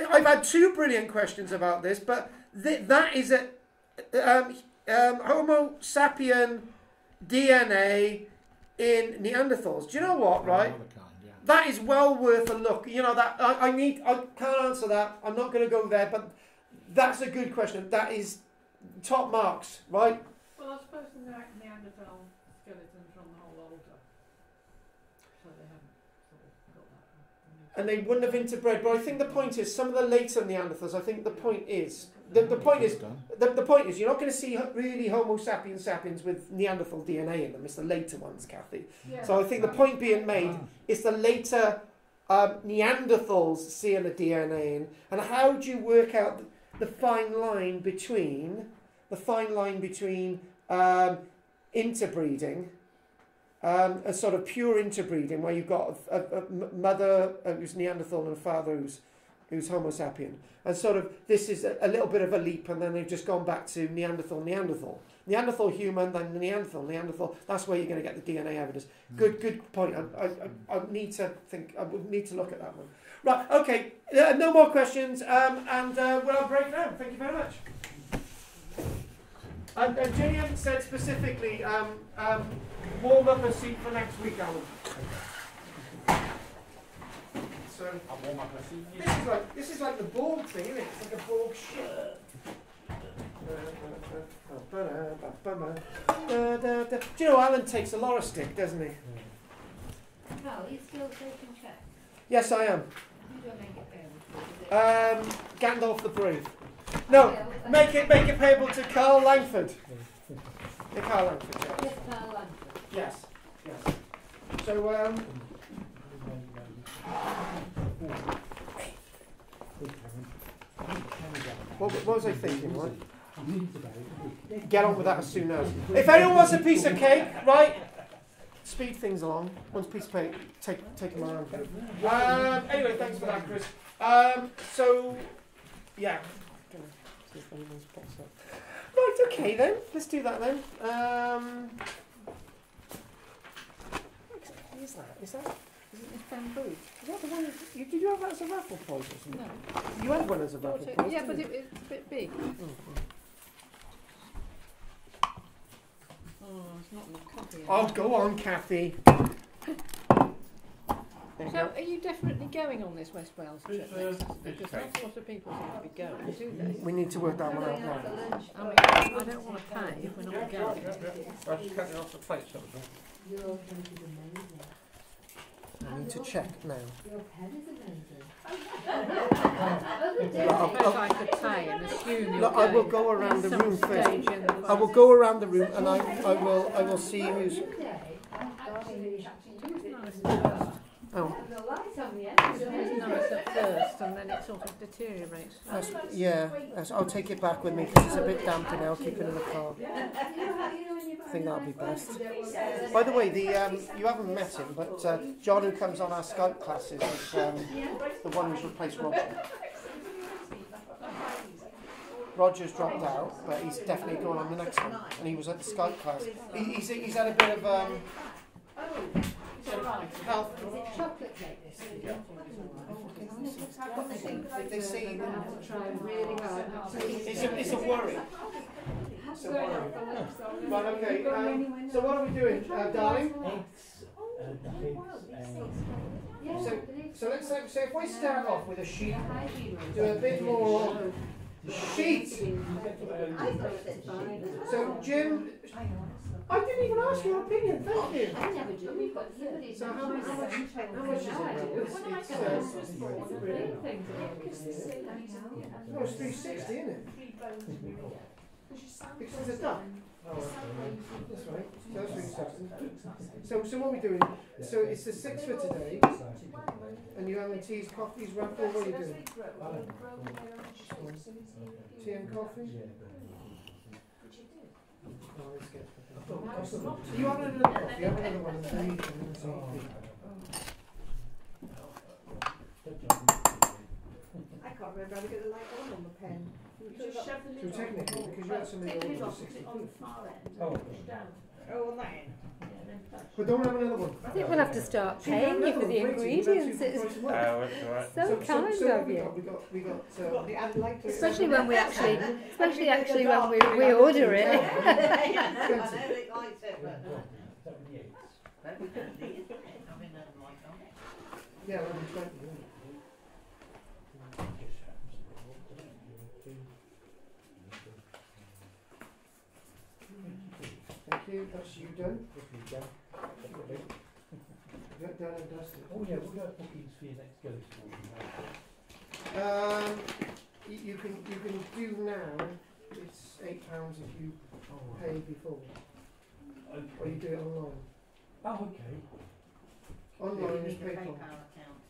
I've had two brilliant questions about this, but that is a... Homo sapien DNA in Neanderthals. Do you know what, right? That is well worth a look. You know, that I can't answer that. I'm not going to go there, but that's a good question. That is top marks, right? Well, I suppose the Neanderthal skeletons from the whole altar. So they haven't sort of got that. And they wouldn't have interbred. But I think the point is, some of the later Neanderthals, I think the point is, the point is, you're not going to see really Homo sapiens sapiens with Neanderthal DNA in them. It's the later ones, Kathy. Yeah. So I think the point being made is the later Neanderthals seeing the DNA in, and how do you work out the fine line between interbreeding, a sort of pure interbreeding where you've got a mother who's Neanderthal and a father who's Homo sapien, and sort of this is a little bit of a leap, and then they've just gone back to Neanderthal human, then Neanderthal. That's where you're going to get the DNA evidence. Good point. I need to think. I would need to look at that one. Right. Okay. No more questions. And we'll have a break now. Thank you very much. And Jenny hasn't said specifically, warm up a seat for next week, Alan. So, I'll warm up a seat. This is like the Borg thing, isn't it? It's like a Borg ship. Do you know Alan takes a lot of stick, doesn't he? Carl, are you still taking checks? Yes, I am. Who do I make it payable to? Gandalf the Brave. No, make it payable to KARL-Langford. The KARL-Langford. Yes, Carl Langford. Yes. So what was I thinking, right? Get on with that as soon as. If anyone wants a piece of cake, right? speed things along. Once piece of paper, take them around. Anyway, thanks for that, Chris. So, yeah. See if anyone's pops up. Right, okay then. Let's do that then. What exactly is that? Is it bamboo? Is that the one? Did you have that as a raffle prize or something? No. You had one as a raffle prize? Yeah, but it's a bit big. Oh, it's not enough coffee. Oh, go on, Kathy. So, are you definitely going on this West Wales trip next? Because not a lot of people seem to be going, do they? We need to work that one out now. I mean, I don't want to pay if we're not going. I just cut it off the plate, so I need to check now. Your pen is amazing. If I could pay and assume you're Look, I will going go around the some room first. stage in the I will go around the room and I will see who's. Oh, The light on the It's end. nice at first and then it sort of deteriorates. I'll take it back with me because it's a bit damp in there. I'll keep it in the car. I think that'll be best. By the way, you haven't met him, but John, who comes on our Skype classes, is the one who's replaced Roger. Roger's dropped out, but he's definitely going on the next one, and he was at the Skype class. He's had a bit of health. Is it chocolate cake? They say Really hard. it's a worry. It's a worry. Right, okay. So what are we doing, darling? So let's say if we start off with a sheet, do a bit more sheet. So Jim, I didn't even ask your opinion. Thank you. I never do. So how much is it? No, it's 360, isn't it? Because it's a duck. Oh, that's right. So that's 360. So what are we doing? So it's the 6 for today. And you having teas, coffees, raffle? What are you doing? Tea and coffee? Oh, let's get you have another coffee, you have another one. I can't remember how to get the light on the pen. So technically, because you had something over 60. Oh, on that end. But don't have another one. I think we'll have to start paying you for the ingredients. It's so kind of you. We got The ad light. Especially when we actually when we order it. yeah, 11:20. Thank you. That's you done. Get done and dusted. Oh yeah, what about bookings for your next ghost? You can do now. It's £8 if you pay before, or you do it online. Oh, okay. Online is PayPal.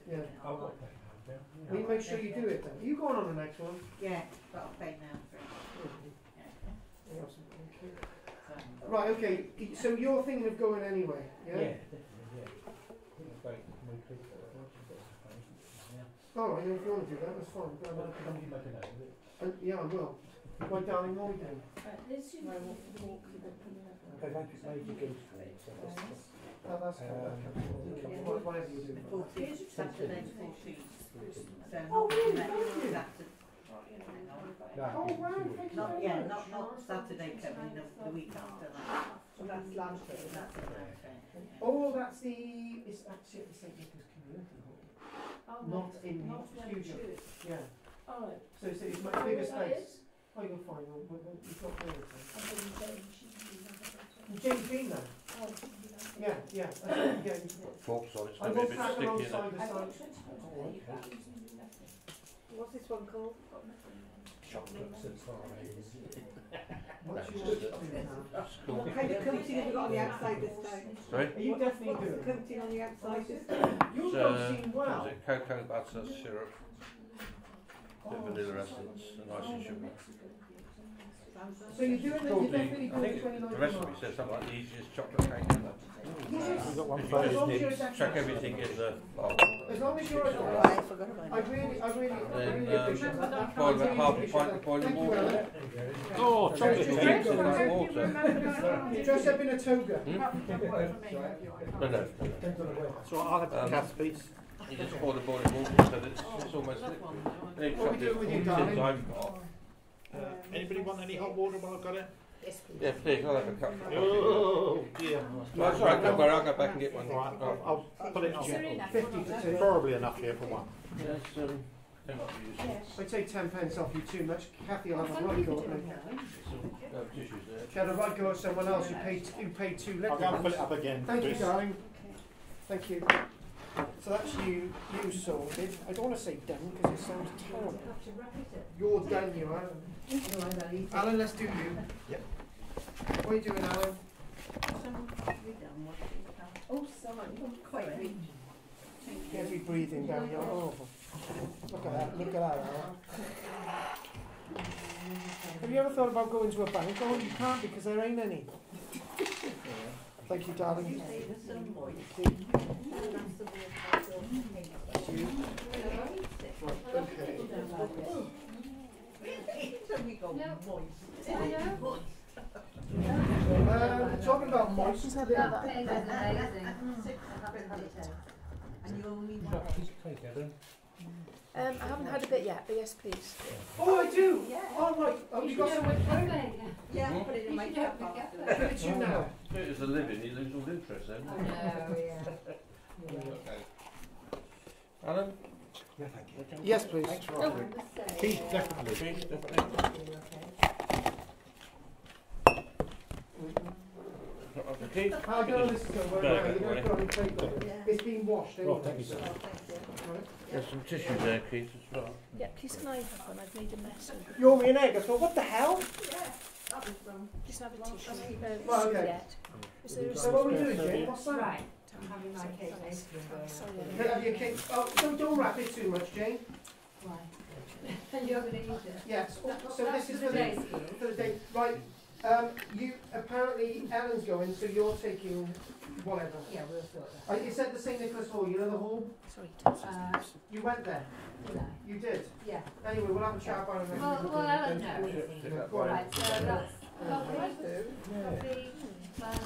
Yeah. I'll got PayPal. Yeah. Will you make sure you do it then? Are you going on the next one? Yeah, but I'll pay now for Yeah, okay. Right, okay. So you're thinking of going anyway, yeah? Yeah, definitely, yeah. I think it's great. All right, if you want to do that, that's fine. Can you make a note of it? Yeah, I will. My darling, what are we doing? They've actually made you go for it, so Oh, that's good. Whatever you do. Saturday, 14th. Oh, really? Saturday. Oh, wow. Not Saturday coming, the week after that. So that's lunchtime. That's a lunchtime. Oh, that's it's actually at the St. Nicholas Community Hall. Not in the studio. Yeah. Alright. So it's my biggest space. Oh, you're fine. You've got there. James Bean then? Yeah. Forks on, it's I going to will be a pack bit sticky, alongside isn't it? the side. What's this one called? chocolate since What's yours doing now? What kind of coating have you got on the outside this time? Sorry? Are you definitely What's the doing it? coating on the outside this time? You've So, not seen well. is it cocoa butter, syrup, bit of vanilla essence, and icing sugar. So you're doing it, you're definitely I doing think 29th the of recipe March. says something like the easiest chocolate cake ever. Yes. We've got one As for As long as you, you're Nick. a Chuck everything in the bowl. As long as you're a I forgot about I really Then, appreciate that. boil about half a pint of boiling Thank you, water. Ellen. Oh, chocolate Just cake. mix it like water. Dress up in a toga. No, no. So I'll have Um, cat's piece. You just pour the boiling water so that it's almost liquid. Then What are we chuck doing with you, the darling? tins I've got. Anybody want any hot water while I've got it? Yes, please. Yeah, please, I'll have a cup. Oh, dear. That's right, don't worry, I'll go back and get one. Right, I'll put it on. 50 to 2. Probably enough here for one. Yes, don't use I take 10 pence off you too much. Kathy will have a right go at me. no tissues there. She had a right go at someone else who paid too I'll little. go and put it up again. Thank you, Chris. darling. Thank you. So that's you sorted. I don't want to say done because it sounds terrible. You're done, you are. Alan, let's do you. Yep. What are you doing, Alan? Oh, sorry, not quite reach. Heavy breathing down your. Oh, look at that! Look at that, Alan. Have you ever thought about going to a bank? Oh, you can't because there ain't any. Thank you, darling. Talking about moist. She's had that thing was amazing. I haven't had a bit yet, but yes, please. Oh, I do. Oh, right. Oh, you got some with you? Yeah, put it in my cup after. Give it to you now. If it was a living, you lose all interest then. Alan? Yeah, thank you. Yes, please. Thanks for offering. Keith, definitely. Keith, definitely. Keith? How do this is going to work No, now? You're don't going to put it on paper. It's been washed anyway. Oh, thank you, sir. There's some tissues there, Keith, as well. Yeah, please can I have one? I've made a mess of it. You owe me an egg. I thought, what the hell? Just have a tissue. Right, okay. Yet. Is there a So what are we doing, Jane? What's that? Right, I'm having my cake next to Sorry. Can I have your cake? Oh, don't wrap it too much, Jane. And you're going to eat it? Yes. So this is for the day. Right. You apparently Ellen's going, so you're taking whatever. Yeah, we'll sort that. You said the St Nicholas Hall. You know the hall? Sorry. You went there. Did I? You did. Yeah. Anyway, we'll have a chat about it next Well, week. well, Ellen knows. Go on. Right, so that's coffee, plants,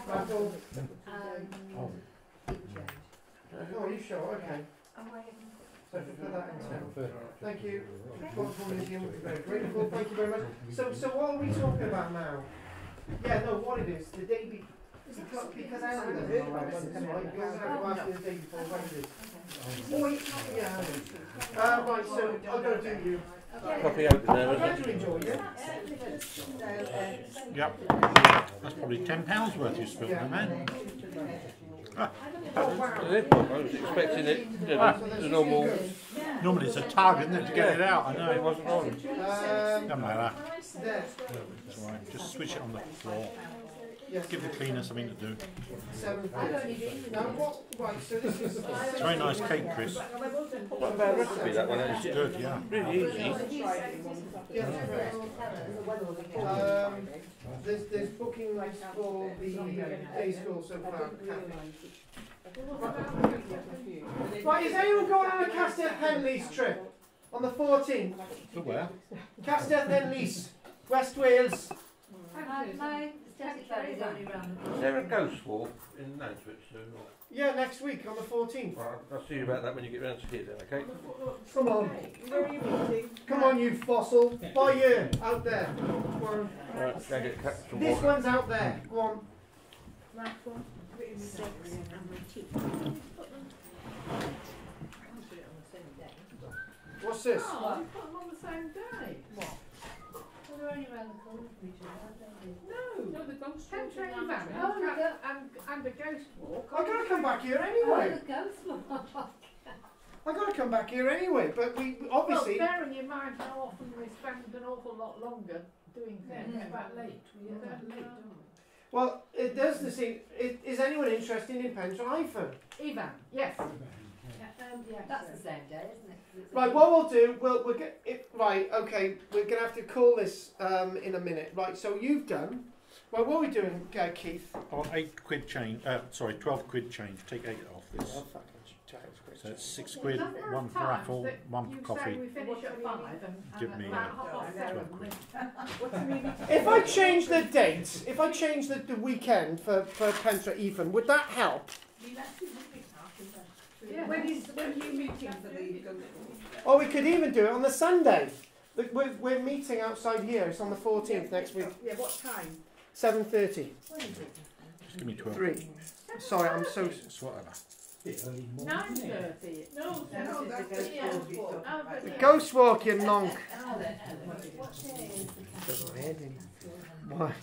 raffle, and heat change. Oh, are you sure? Okay. So put that in too. Thank you. Cultural Museum would be very grateful. Thank you very much. So what are we talking about now? Yeah, no, what it is, the day because Alan doesn't know about this, right? You're going to have to ask me the day before when it is. Oh, yeah. Right, so I'll go do you. Coffee open there, I'm isn't glad it? you enjoyed it. Yep. That's probably £10 worth you spilled there, man. Oh, wow. Is it? I was expecting it, you know, the normal. Normally it's a tug, isn't it, to get it out? I know. It wasn't on. Doesn't matter. There. It's all right. Just switch it on the floor. Yes. Give the cleaner something to do. 7:30. Now what? Right. So this is. It's a very nice cake, Chris. Not a bad recipe, that one. It's Good, yeah. really easy. Yes, correct. There's booking lists for the day school so far. Right, is anyone going on a Castell Henleys trip on the 14th? To where? Castell Henleys, West Wales. My static ferry is only round the Is there a ghost walk in Lansford soon? Or? Yeah, next week on the 14th. Right, I'll see you about that when you get round to here then, okay? Come on. Come on, you fossil. By you, out there. Come on. Right, go get some This water. one's out there. Go on. What's this? Oh, you put them on the same day. What? Well, they're only around the corner from each other, aren't they? No, the ghost chemtrail van Oh, the go- and the ghost walk. I gotta come back here Oh, anyway. the ghost walk. I gotta come back here anyway. But we obviously. Well, bearing in mind how often we spend an awful lot longer doing things. Yeah. About late. We get that late, don't we? Well, it does the same. Is anyone interested in Pentraifan? Ivan, yes. That's the same day, isn't it? Right, what we'll do, we'll get it, right, okay, we're going to have to call this in a minute. Right, so you've done, well, what are we doing, Keith? Oh, 8 quid change, sorry, 12 quid change, take 8 off this. Oh, fuck, So it's 6 quid, 1 for raffle, 1 for coffee. You say we finish at 5 and Give me about 7:30. 12 quid. If I change the date, if I change the weekend for Pentra Ethan, would that help? Yeah. When you meeting for the Or we could even do it on the Sunday. We're meeting outside here, it's on the 14th next week. Yeah, what time? 7:30. Just give me 12. 3. Sorry, I'm so... It's whatever. 9:30. No, The ghost walk, you nonk. One,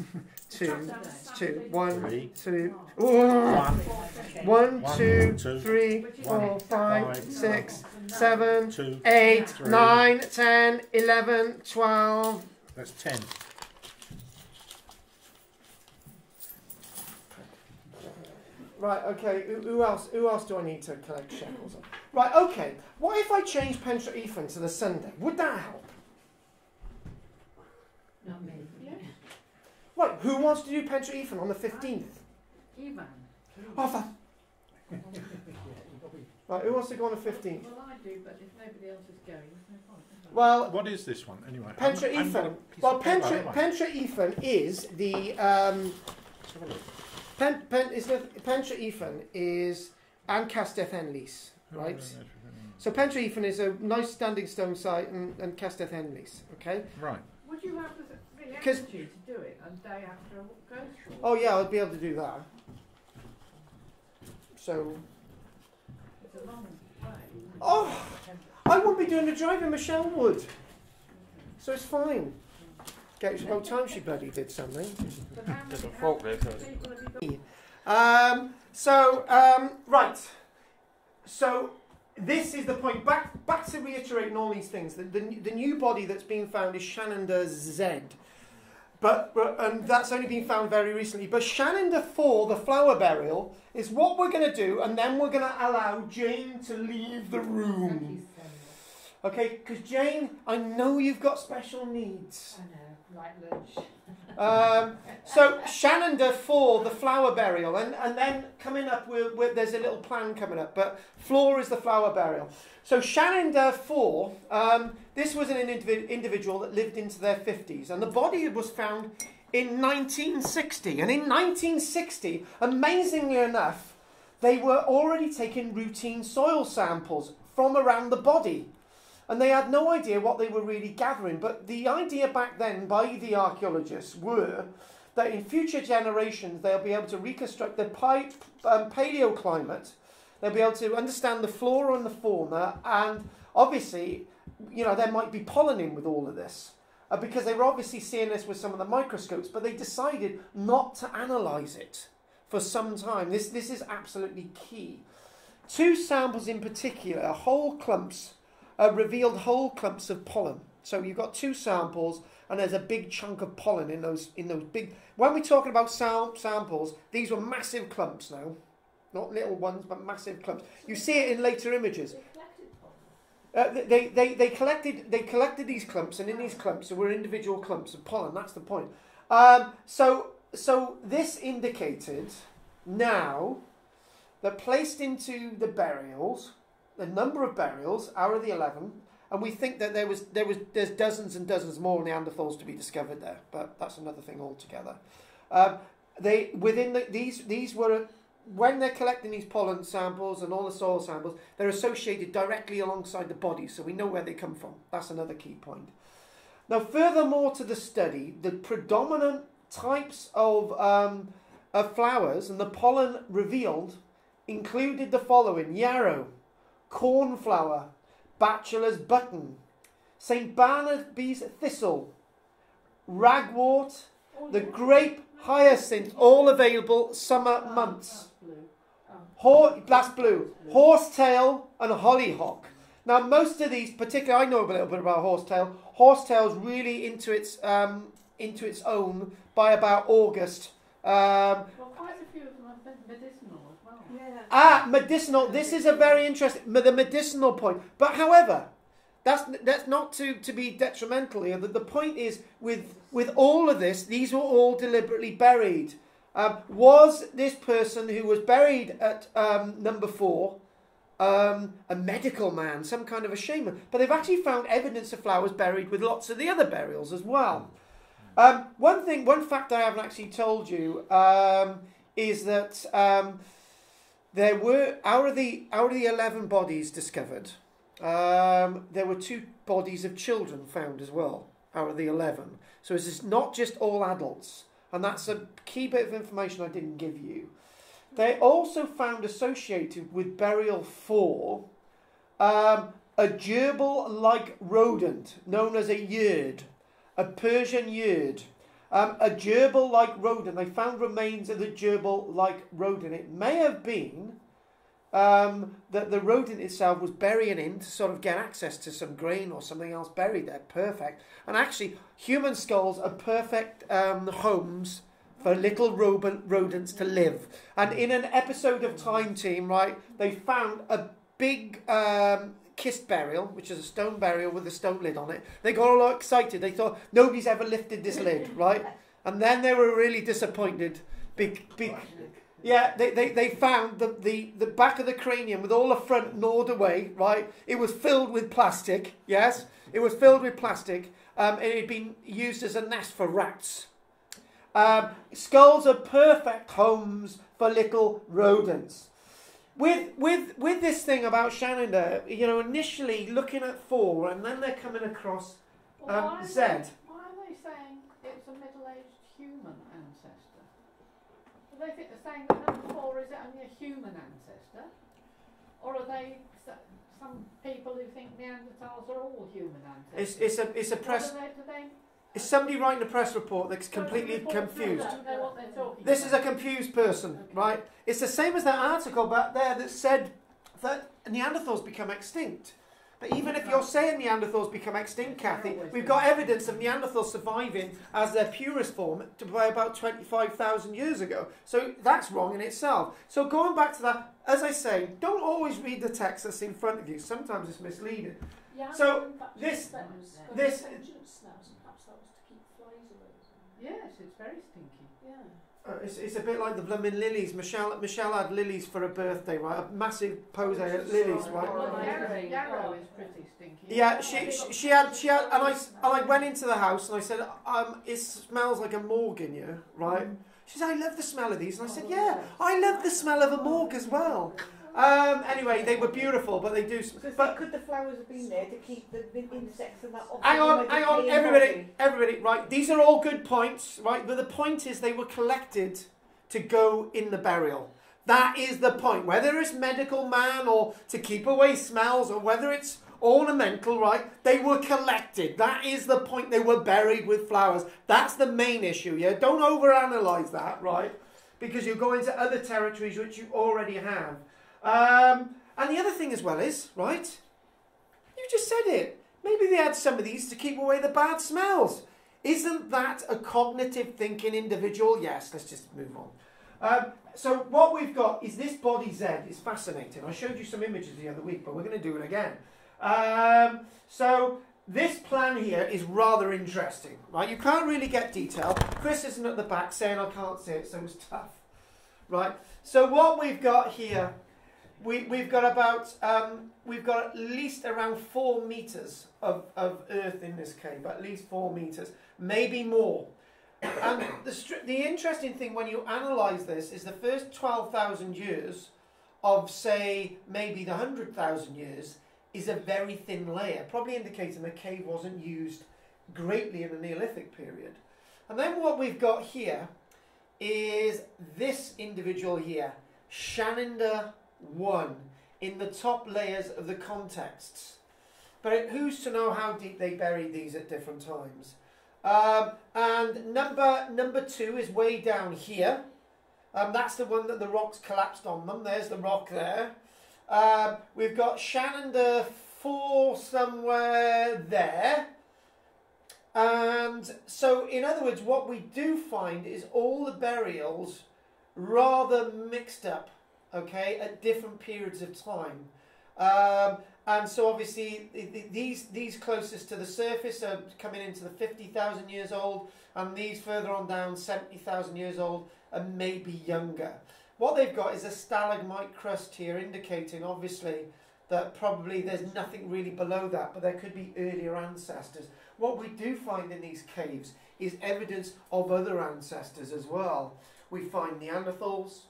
two, two, one, Three. two, One. 1, 2, Two. 3, 4, 5, 6, 7, 2. 8, Three. 9, 10, 11, 12. That's 10. Right, okay, who else do I need to collect shekels on? Right, okay, what if I change Pentra Ethan to the Sunday? Would that help? Not me. Right, who wants to do Pentra Ethan on the 15th? Ivan. Oh, right, who wants to go on the 15th? Well, I do, but if nobody else is going, there's no point. is there? Well, What is this one, anyway? Pentra I'm got a Ethan. piece Well, of paper, haven't I? Pentra Ethan is the Pentra Ethan is and Casteth Enlys, right? So Pentra Ethan is a nice standing stone site and Casteth Enlys, okay? Right. Would you have the 'Cause- attitude to do it a day after a ghost walk? Oh yeah, I'd be able to do that. So, It's a long way. oh, I won't be doing the driving, Michelle would. So it's fine. It's about time she bloody did something. But how There's a many fault there, so people have you got? Right. So this is the point. Back to reiterating all these things. The new body that's been found is Shanidar Z. And that's only been found very recently. But Shanidar 4, the flower burial, is what we're going to do, and then we're going to allow Jane to leave the room. Okay, because Jane, I know you've got special needs. I know, like lunch. So Shanidar 4, the flower burial, and then coming up, there's a little plan coming up, but floor is the flower burial. So Shanidar 4, this was an individual that lived into their 50s, and the body was found in 1960. And in 1960, amazingly enough, they were already taking routine soil samples from around the body. And they had no idea what they were really gathering. But the idea back then by the archaeologists were that in future generations they'll be able to reconstruct the paleoclimate. They'll be able to understand the flora and the fauna. And obviously, there might be pollen in with all of this. Because they were obviously seeing this with some of the microscopes. But they decided not to analyse it for some time. This is absolutely key. 2 samples in particular, whole clumps, revealed whole clumps of pollen. So you've got 2 samples, and there's a big chunk of pollen in those big. When we're talking about samples, these were massive clumps now, not little ones, but massive clumps. You see it in later images. They collected these clumps, and in these clumps there were individual clumps of pollen. That's the point. So this indicated now that placed into the burials. The number of burials out of the 11, and we think that there's dozens and dozens more Neanderthals to be discovered there, but that's another thing altogether. These were, when they're collecting these pollen samples and all the soil samples, they're associated directly alongside the body, so we know where they come from. That's another key point. Now, furthermore to the study, the predominant types of flowers and the pollen revealed included the following: yarrow, cornflower, bachelor's button, St. Barnaby's thistle, ragwort, the grape hyacinth, all available summer months. That's blue. Horsetail and hollyhock. Now most of these, particularly I know a little bit about horsetail. Horsetail's really into its own by about August. Well, quite a few of them are medicinal as well. Medicinal. This is a very interesting, the medicinal point. But however, that's not to be detrimental here. The point is, with all of this, these were all deliberately buried. Was this person who was buried at number 4 a medical man, some kind of a shaman? But they've actually found evidence of flowers buried with lots of the other burials as well. One fact I haven't actually told you is that there were, out of the 11 bodies discovered, there were 2 bodies of children found as well, out of the 11. So it's not just all adults. And that's a key bit of information I didn't give you. They also found associated with burial 4 a gerbil-like rodent known as a yurd, a Persian yurd. A gerbil-like rodent. They found remains of the gerbil-like rodent. It may have been that the rodent itself was burying in to sort of get access to some grain or something else buried there. Perfect. And actually, human skulls are perfect homes for little rodents to live. And in an episode of Time Team, right, they found a big kist burial, which is a stone burial with a stone lid on it. They got all excited. They thought, nobody's ever lifted this lid, right? And then they were really disappointed. Yeah, they found the back of the cranium with all the front gnawed away, right? It was filled with plastic, yes? It was filled with plastic. It had been used as a nest for rats. Skulls are perfect homes for little rodents. With this thing about Shanidar, initially looking at 4, and then they're coming across Z. Why are they saying it's a middle-aged human ancestor? Do they think they're saying that number 4 is only a human ancestor? Or are they some people who think Neanderthals are all human ancestors? It's a press. Is somebody writing a press report that's completely confused? This is a confused person, right? It's the same as that article back there that said that Neanderthals become extinct. But even if you're saying Neanderthals become extinct, Kathy, we've got evidence of Neanderthals surviving as their purest form by about 25,000 years ago. So that's wrong in itself. So going back to that, as I say, don't always read the text that's in front of you. Sometimes it's misleading. Yeah, so this. Yes, it's very stinky. Yeah. It's a bit like the blooming lilies. Michelle had lilies for her birthday, right? A massive pose at lilies, right? Yarrow is pretty stinky. Yeah, she had, and I went into the house and I said, it smells like a morgue in here, right? She said, I love the smell of these, and I said, yeah, I love the smell of a morgue as well. Anyway, they were beautiful, but they do. But could the flowers have been there to keep the insects and that off? Hang on, everybody, right? These are all good points, right? But the point is they were collected to go in the burial. That is the point. Whether it's medical man or to keep away smells or whether it's ornamental, right? They were collected. That is the point. They were buried with flowers. That's the main issue, yeah? Don't overanalyze that, right? Because you go into other territories which you already have. And the other thing as well is, right, you just said it, maybe they had some of these to keep away the bad smells. Isn't that a cognitive thinking individual? Yes, let's just move on. So what we've got is this body Z is fascinating. I showed you some images the other week, but we're going to do it again. So this plan here is rather interesting, right? You can't really get detail. Chris isn't at the back saying I can't see it, so it's tough, right? So what we've got here, we've got at least around 4 meters of earth in this cave, at least 4 meters, maybe more. And the interesting thing when you analyse this is the first 12,000 years of, say, maybe the 100,000 years is a very thin layer, probably indicating the cave wasn't used greatly in the Neolithic period. And then what we've got here is this individual here, Shanidar 1, in the top layers of the contexts. But who's to know how deep they buried these at different times? And number 2 is way down here. That's the one that the rocks collapsed on them. There's the rock there. We've got Shanidar 4 somewhere there. And so, in other words, what we do find is all the burials rather mixed up. okay, at different periods of time. And so obviously these closest to the surface are coming into the 50,000 years old, and these further on down 70,000 years old and maybe younger. What they've got is a stalagmite crust here, indicating obviously that probably there's nothing really below that, but there could be earlier ancestors. What we do find in these caves is evidence of other ancestors as well. We find Neanderthals,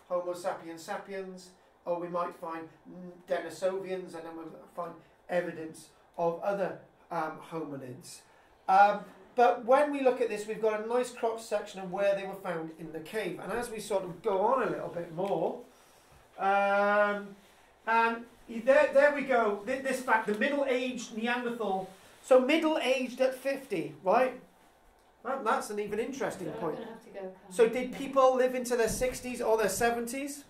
Homo sapiens sapiens, or we might find Denisovians, and then we'll find evidence of other hominids. But when we look at this, we've got a nice cross section of where they were found in the cave. And as we sort of go on a little bit more, and there we go, this fact, the middle-aged Neanderthal. So middle-aged at 50, right? Well, that's an even interesting point. So did people live into their 60s or their 70s?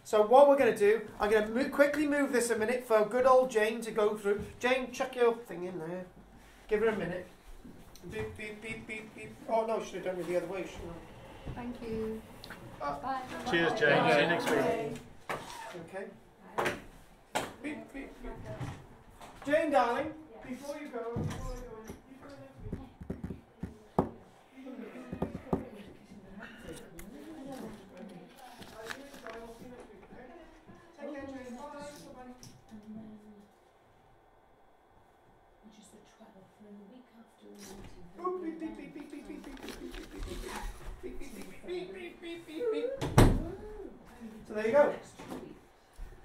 So what we're going to do, I'm going to quickly move this a minute for good old Jane to go through. Jane, chuck your thing in there. Give her a minute. Beep, beep, beep, beep, beep. Oh no, should have done it the other way, shouldn't I? Thank you. Bye. Cheers, Jane. See you next week. Okay. Beep, beep, beep. Jane, darling, before you go, you go next week. Take care, Jane. Bye. Which is the 12th, and then the week after the 19th. Beep, beep, beep, beep, beep, beep, beep, beep, beep, beep, beep, beep, beep, beep, beep, beep, beep. So there you go.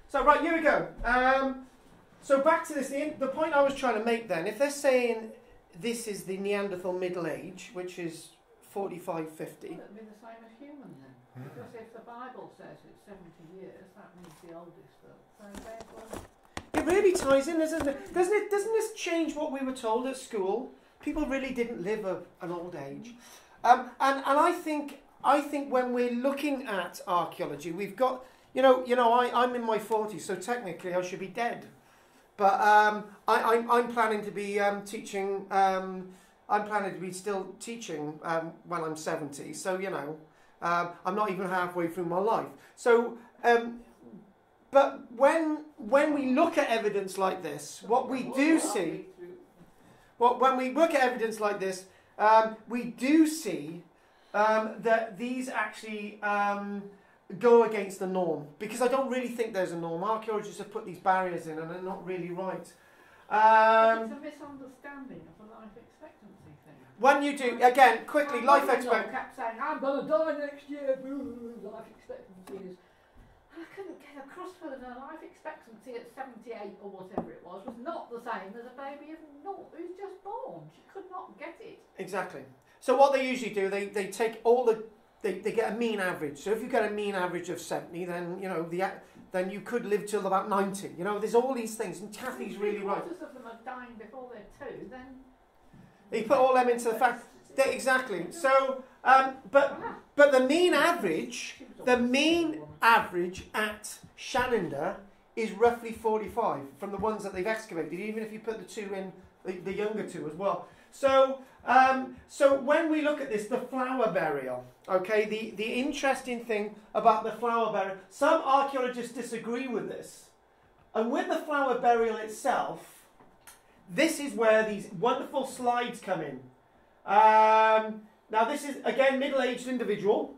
So right, here we go. So back to this, the point I was trying to make then, if they're saying this is the Neanderthal Middle Age, which is 45, 50. Well, it'd be the same as human then. Because if the Bible says it's 70 years, that means the oldest though. So therefore... It really ties in, doesn't it? Doesn't this change what we were told at school? People really didn't live an old age. And I think when we're looking at archaeology, we've got, I'm in my 40s, so technically I should be dead. But I'm planning to be teaching. I'm planning to be still teaching when I'm 70. So I'm not even halfway through my life. So, but when we look at evidence like this, what we do see. When we look at evidence like this, we do see that these actually go against the norm, because I don't really think there's a norm. Archaeologists have put these barriers in and they're not really right. It's a misunderstanding of the life expectancy thing. When you do, again, quickly, life expectancy. Kept saying, I'm going to die next year, life expectancy is... I couldn't get across whether the life expectancy at 78 or whatever it was not the same as a baby who's just born. She could not get it. Exactly. So what they usually do, they take all the... They get a mean average. So if you get a mean average of 70, then, then you could live till about 90. There's all these things. And Kathy's really right. If of them are dying before they're 2, then... You put all them into the fact... Exactly. So, but the mean average at Shanidar is roughly 45 from the ones that they've excavated, even if you put the two in, the younger two as well. So, so when we look at this, the flower burial, okay, the interesting thing about the flower burial, some archaeologists disagree with this. And with the flower burial itself, this is where these wonderful slides come in. Now this is, again, middle-aged individual.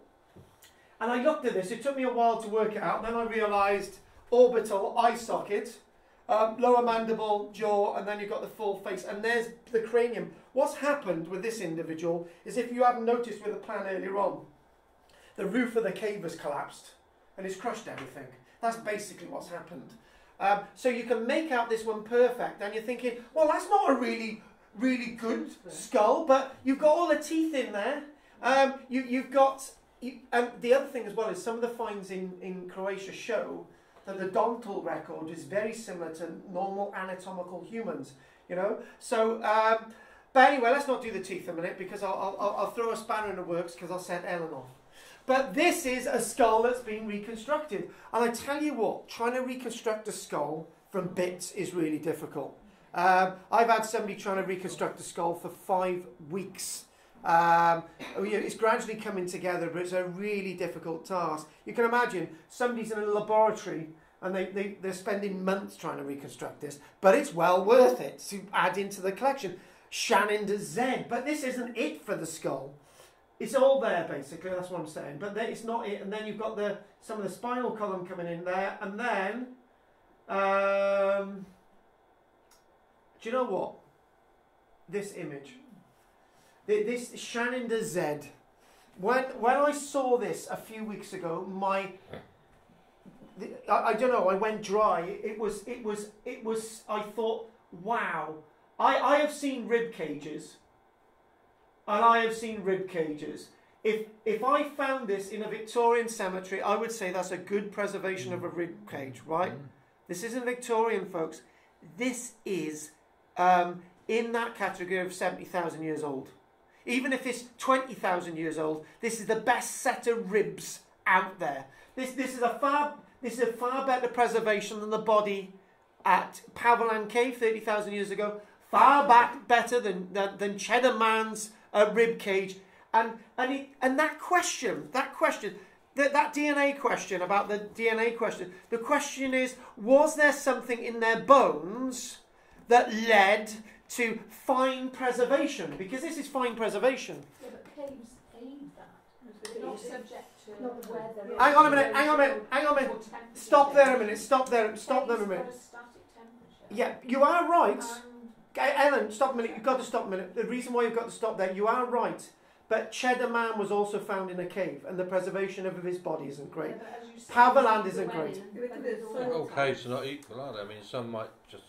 And I looked at this, it took me a while to work it out. Then I realised orbital, eye socket, lower mandible, jaw, and then you've got the full face. And there's the cranium. What's happened with this individual is, if you haven't noticed with the plan earlier on, the roof of the cave has collapsed and it's crushed everything. That's basically what's happened. So you can make out this one perfect, and you're thinking, well, that's not a really good skull, but you've got all the teeth in there. You've got... and the other thing as well is some of the finds in Croatia show that the odontal record is very similar to normal anatomical humans, So, but anyway, let's not do the teeth a minute, because I'll throw a spanner in the works, because I'll set Ellen off. But this is a skull that's been reconstructed. And I tell you what, trying to reconstruct a skull from bits is really difficult. I've had somebody trying to reconstruct a skull for 5 weeks. It's gradually coming together, but it's a really difficult task. You can imagine somebody's in a laboratory and they're spending months trying to reconstruct this, but it's well worth it to add into the collection. Shanidar Z, but this isn't it for the skull. It's all there basically, that's what I'm saying, but it's not it. And then you've got some of the spinal column coming in there, and then do you know what? This image, this Shanidar Z. When I saw this a few weeks ago, I don't know, I went dry. It was. I thought, wow. I have seen rib cages, and I have seen rib cages. If I found this in a Victorian cemetery, I would say that's a good preservation of a rib cage, right? This isn't Victorian, folks. This is in that category of 70,000 years old. Even if it's 20,000 years old, this is the best set of ribs out there. This is a far better preservation than the body at Paleolithic Cave 30,000 years ago. Far better than Cheddar Man's rib cage, and that question, that DNA question about the DNA question. The question is, was there something in their bones that led to fine preservation? Because this is fine preservation. Yeah, but caves aid that. They're not subject to where they're. Hang on a minute. Stop there a minute. Stop there a minute. Yeah, you are right. Ellen, stop a minute. You've got to stop a minute. The reason why you've got to stop there, you are right. But Cheddar Man was also found in a cave, and the preservation of his body isn't great. Haverland isn't great. All caves are not equal, are they? I mean, some might just,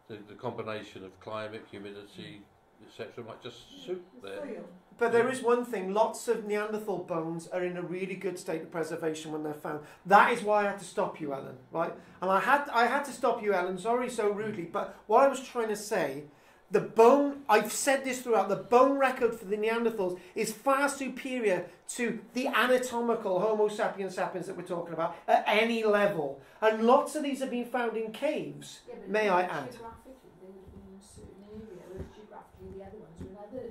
the combination of climate, humidity, etc. might just suit there. But there is one thing, lots of Neanderthal bones are in a really good state of preservation when they're found. That is why I had to stop you, Ellen, right? And I had to stop you, Ellen, sorry so rudely, but what I was trying to say, the bone, I've said this throughout, the bone record for the Neanderthals is far superior to the anatomical Homo sapiens sapiens that we're talking about at any level. And lots of these have been found in caves, may I add. Geographically, they would have been in a certain area, whereas geographically the other ones were in other.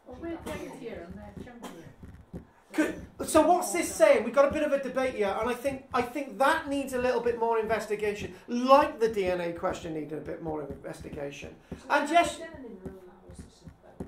Well, we're daintier and they're chunkier. So what's this saying? We've got a bit of a debate here, and I think that needs a little bit more investigation, like the DNA question needed a bit more investigation. And yes, do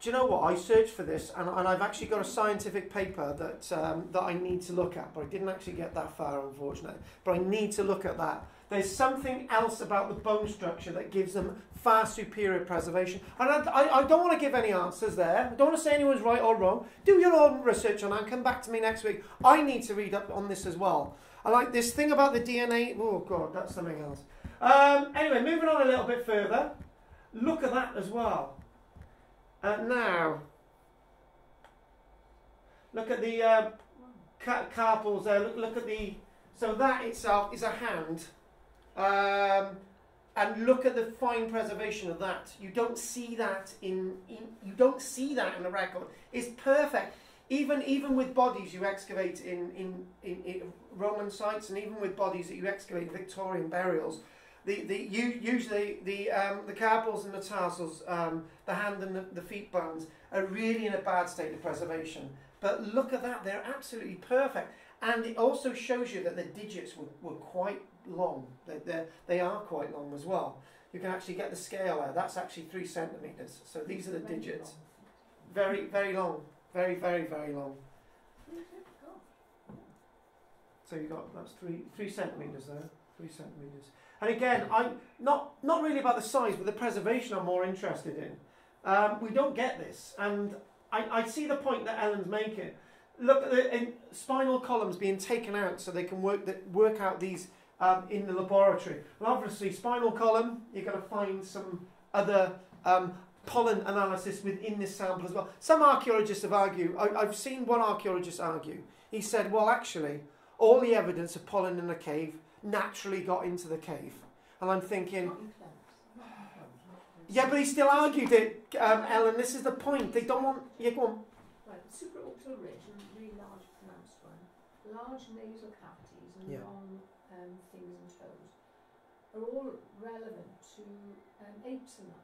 you know what? I searched for this, and I've actually got a scientific paper that I need to look at, but I didn't actually get that far, unfortunately. But I need to look at that. There's something else about the bone structure that gives them far superior preservation. And I don't want to give any answers there. I don't want to say anyone's right or wrong. Do your own research on that and come back to me next week. I need to read up on this as well. I like this thing about the DNA. Oh, God, that's something else. Anyway, moving on a little bit further. Look at that as well. Now, look at the carpals there. Look at the... So that itself is a hand. And look at the fine preservation of that. You don't see that in a record. It's perfect. Even with bodies you excavate in Roman sites, and even with bodies that you excavate in Victorian burials, usually the carpals and the tarsals, the hand and the feet bones are really in a bad state of preservation. But look at that; they're absolutely perfect. And it also shows you that the digits were quite long. They are quite long as well. You can actually get the scale there. That's actually 3 centimetres. So these are the digits. Very, very long. Very, very, very long. So you got, that's 3 centimetres there. 3 centimetres. And again, I'm not really about the size, but the preservation I'm more interested in. We don't get this. And I see the point that Ellen's making. Look at the spinal columns being taken out so they can work out these in the laboratory. And obviously, spinal column, you're going to find some other pollen analysis within this sample as well. Some archaeologists have argued, I've seen one archaeologist argue, he said, well, actually, all the evidence of pollen in the cave naturally got into the cave. And I'm thinking, yeah, but he still argued it, Ellen, this is the point. They don't want, yeah, go on. Right, supraorbital ridge, a really large pronounced one, large nasal cavities and long fingers and toes are all relevant to apes and that.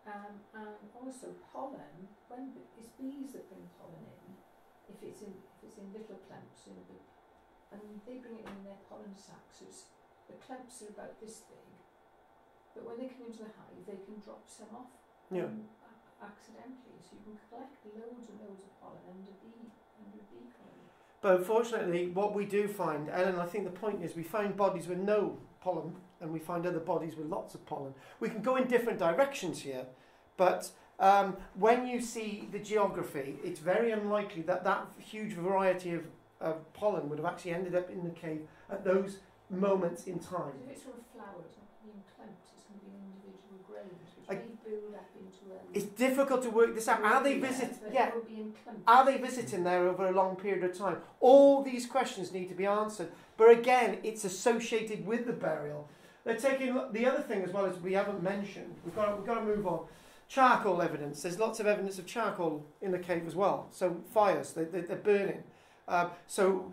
And also pollen, when it's bees that bring pollen in, if it's in little clumps, and they bring it in their pollen sacs. So the clumps are about this big, but when they come into the hive, they can drop some off accidentally. So you can collect loads and loads of pollen under a bee colony. But unfortunately, what we do find, Ellen, I think the point is we find bodies with no pollen, and we find other bodies with lots of pollen. We can go in different directions here, but when you see the geography, it's very unlikely that that huge variety of pollen would have actually ended up in the cave at those moments in time. If it's from a flower, it's not going to be in clumps, it's going to be in individual grains, which may build up into it's difficult to work this out. Are they Are they visiting there over a long period of time? All these questions need to be answered. But again, it's associated with the burial. They're taking the other thing as well as we haven't mentioned. We've got to move on. Charcoal evidence. There's lots of evidence of charcoal in the cave as well. So fires, they're burning. So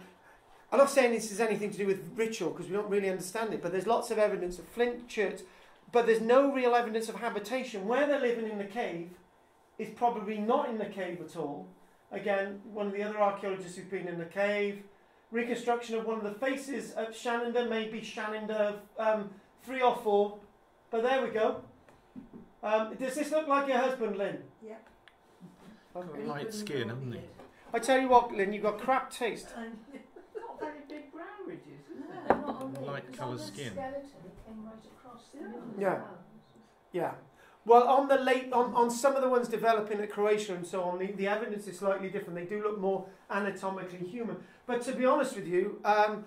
I'm not saying this is anything to do with ritual because we don't really understand it. But there's lots of evidence of flint, chert. But there's no real evidence of habitation. Where they're living in the cave is probably not in the cave at all. Again, one of the other archaeologists who's been in the cave. Reconstruction of one of the faces of Shanidar, maybe Shanidar 3 or 4. But there we go. Does this look like your husband, Lynn? Yeah. Light skin, haven't he? I tell you what, Lynn, you've got crap taste. Not very big brow ridges, is No, there? not on Light the coloured skin. skeleton, it came right across the middle. Yeah. Yeah. Well, on some of the ones developing at Croatia and so on, the evidence is slightly different. They do look more anatomically human. But to be honest with you, I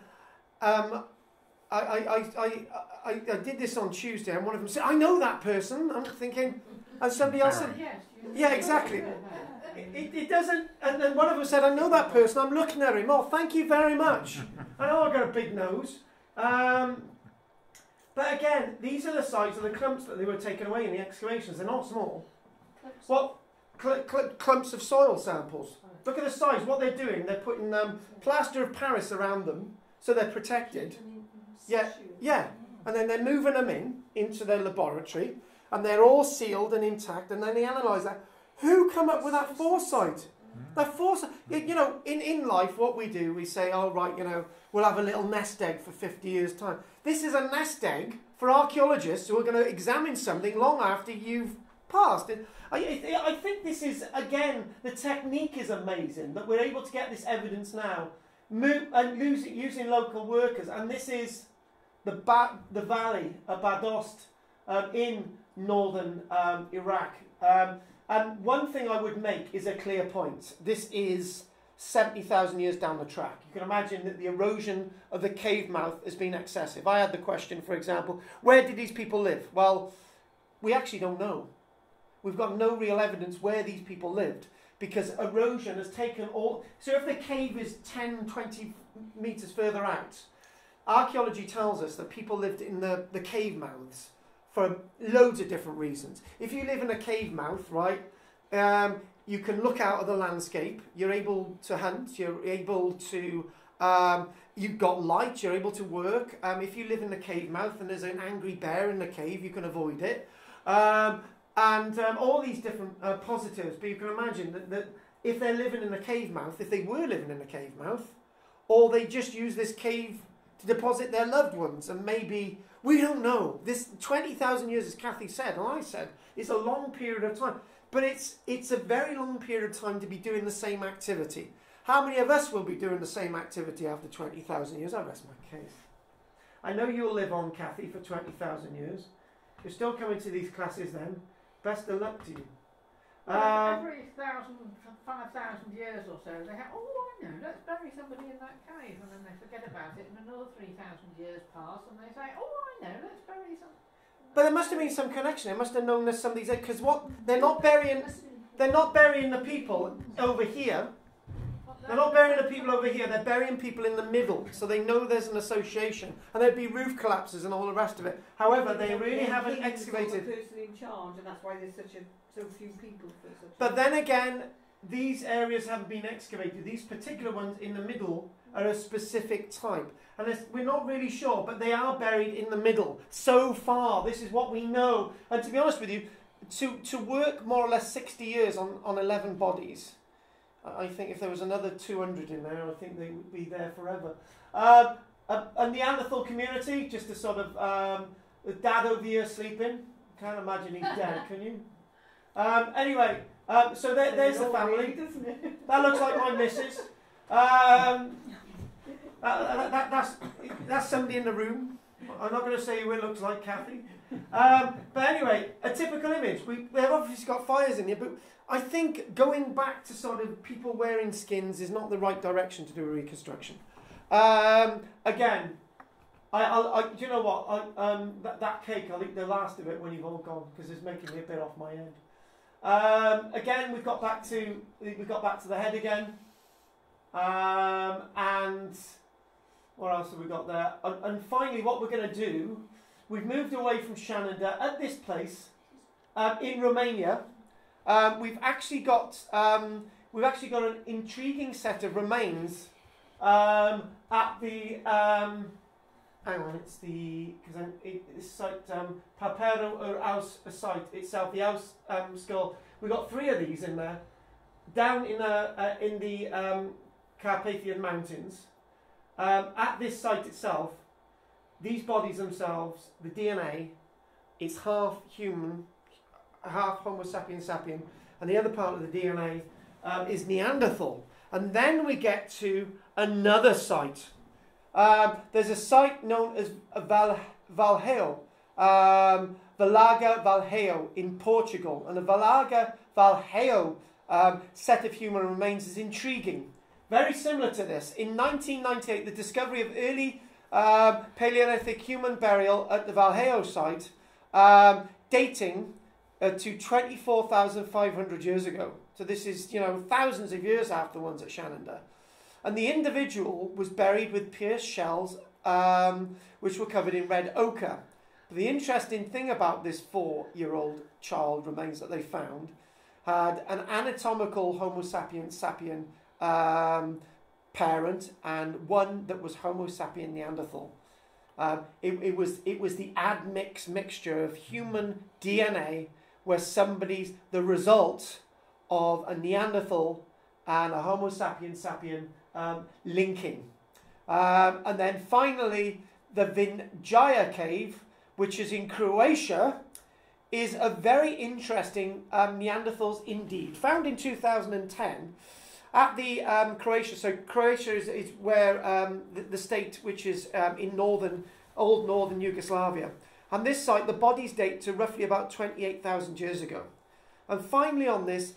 did this on Tuesday, and one of them said, "I know that person." I'm thinking, and somebody else said, "Yeah, exactly." It doesn't. And then one of them said, "I know that person." I'm looking at him. Oh, thank you very much. I know I've got a big nose. But again, these are the size of the clumps that they were taken away in the excavations. They're not small. Well, clumps of soil samples. Look at the size. What they're doing, they're putting plaster of Paris around them so they're protected. Yeah. And then they're moving them into their laboratory, and they're all sealed and intact, and then they analyse that. Who come up with that foresight? That foresight. You know, in life, what we do, we say, "Oh, right, you know, we'll have a little nest egg for 50 years' time." This is a nest egg for archaeologists who are going to examine something long after you've passed. I think this is, again, the technique is amazing, that we're able to get this evidence now and using local workers. And this is the valley of Badost in northern Iraq. And one thing I would make is a clear point. This is 70,000 years down the track. You can imagine that the erosion of the cave mouth has been excessive. I had the question, for example, where did these people live? Well, we actually don't know. We've got no real evidence where these people lived because erosion has taken all... So if the cave is 10, 20 metres further out, archaeology tells us that people lived in the cave mouths for loads of different reasons. If you live in a cave mouth, right, you can look out at the landscape, you're able to hunt, you're able to... you've got light, you're able to work. If you live in the cave mouth and there's an angry bear in the cave, you can avoid it. And all these different positives. But you can imagine that if they're living in a cave mouth, if they were living in a cave mouth, or they just use this cave to deposit their loved ones, and maybe, we don't know. This 20,000 years, as Kathy said, and I said, is a long period of time. But it's a very long period of time to be doing the same activity. How many of us will be doing the same activity after 20,000 years? I rest my case. I know you'll live on, Kathy, for 20,000 years. You're still coming to these classes then. Best of luck to you. Every 5,000 years or so, they have, "Oh, I know, let's bury somebody in that cave," and then they forget about it, and another 3,000 years pass, and they say, "Oh, I know, let's bury some." But there must have been some connection. They must have known that somebody's there, because what they're not burying the people over here. They're not burying the people over here. They're burying people in the middle, so they know there's an association, and there'd be roof collapses and all the rest of it. However, they really haven't excavated. The person in charge, and that's why there's so few people for such. But then again, these areas haven't been excavated. These particular ones in the middle are a specific type, and we're not really sure, but they are buried in the middle. So far, this is what we know. And to be honest with you, to work more or less 60 years on 11 bodies. I think if there was another 200 in there, I think they would be there forever. A Neanderthal community, just a sort of dad over here sleeping. Can't imagine he's dead, can you? Anyway, so there's the family. That looks like my missus. That's somebody in the room. I'm not going to say who it looks like, Kathy. But anyway, a typical image. We've obviously got fires in here, but I think going back to sort of people wearing skins is not the right direction to do a reconstruction. Again, do you know what? That cake, I'll eat the last of it when you've all gone because it's making me a bit off my end. Again, we've got back to the head again, and what else have we got there? And finally, what we're going to do, we've moved away from Shanidar at this place in Romania. We've actually got an intriguing set of remains at the hang on, it's the this site Papero Aus site itself, the Aus skull. We've got 3 of these in there, down in the Carpathian Mountains. At this site itself, these bodies themselves, the DNA, it's half human, half Homo sapien sapien, and the other part of the DNA is Neanderthal. And then we get to another site. There's a site known as Valheo, Valaga Valheo in Portugal. And the Valaga Valheo set of human remains is intriguing. Very similar to this. In 1998, the discovery of early Paleolithic human burial at the Valheo site, dating to 24,500 years ago. So this is, thousands of years after the ones at Shanidar. And the individual was buried with pierced shells, which were covered in red ochre. But the interesting thing about this 4-year-old child remains that they found had an anatomical Homo sapien sapien parent and one that was Homo sapien Neanderthal. It was the admix mixture of human DNA where the result of a Neanderthal and a Homo sapien sapien linking. And then finally, the Vinjaya cave, which is in Croatia, is a very interesting Neanderthals indeed. Found in 2010 at the Croatia. So Croatia is where the state which is in old northern Yugoslavia. And this site, the bodies date to roughly about 28,000 years ago. And finally on this,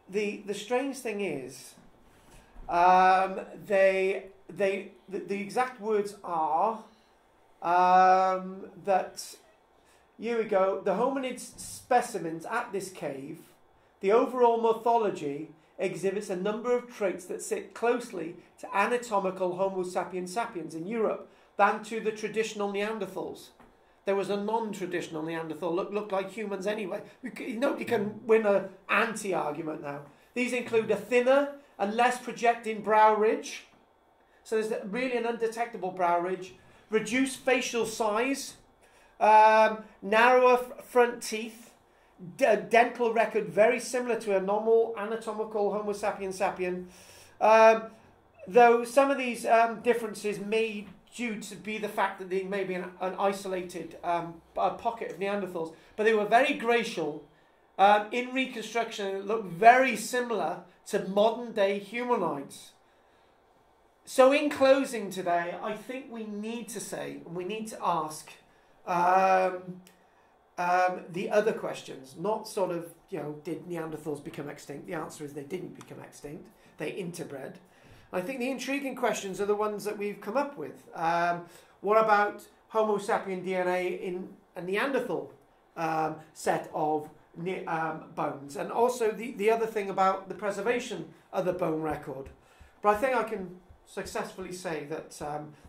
the strange thing is, the exact words are that, here we go, the hominid specimens at this cave, the overall morphology exhibits a number of traits that sit closely to anatomical Homo sapiens sapiens in Europe than to the traditional Neanderthals. There was a non-traditional Neanderthal, looked like humans anyway. Nobody can win an anti-argument now. These include a thinner and less projecting brow ridge. So there's really an undetectable brow ridge. Reduced facial size. Narrower front teeth. Dental record very similar to a normal anatomical Homo sapiens sapien. Though some of these differences may due to be the fact that they may be an isolated pocket of Neanderthals, but they were very glacial. In reconstruction, it looked very similar to modern-day humanoids. So in closing today, I think we need to say, and we need to ask the other questions, not sort of, did Neanderthals become extinct? The answer is they didn't become extinct. They interbred. I think the intriguing questions are the ones that we've come up with. What about Homo sapien DNA in a Neanderthal set of bones? And also the other thing about the preservation of the bone record. But I think I can successfully say that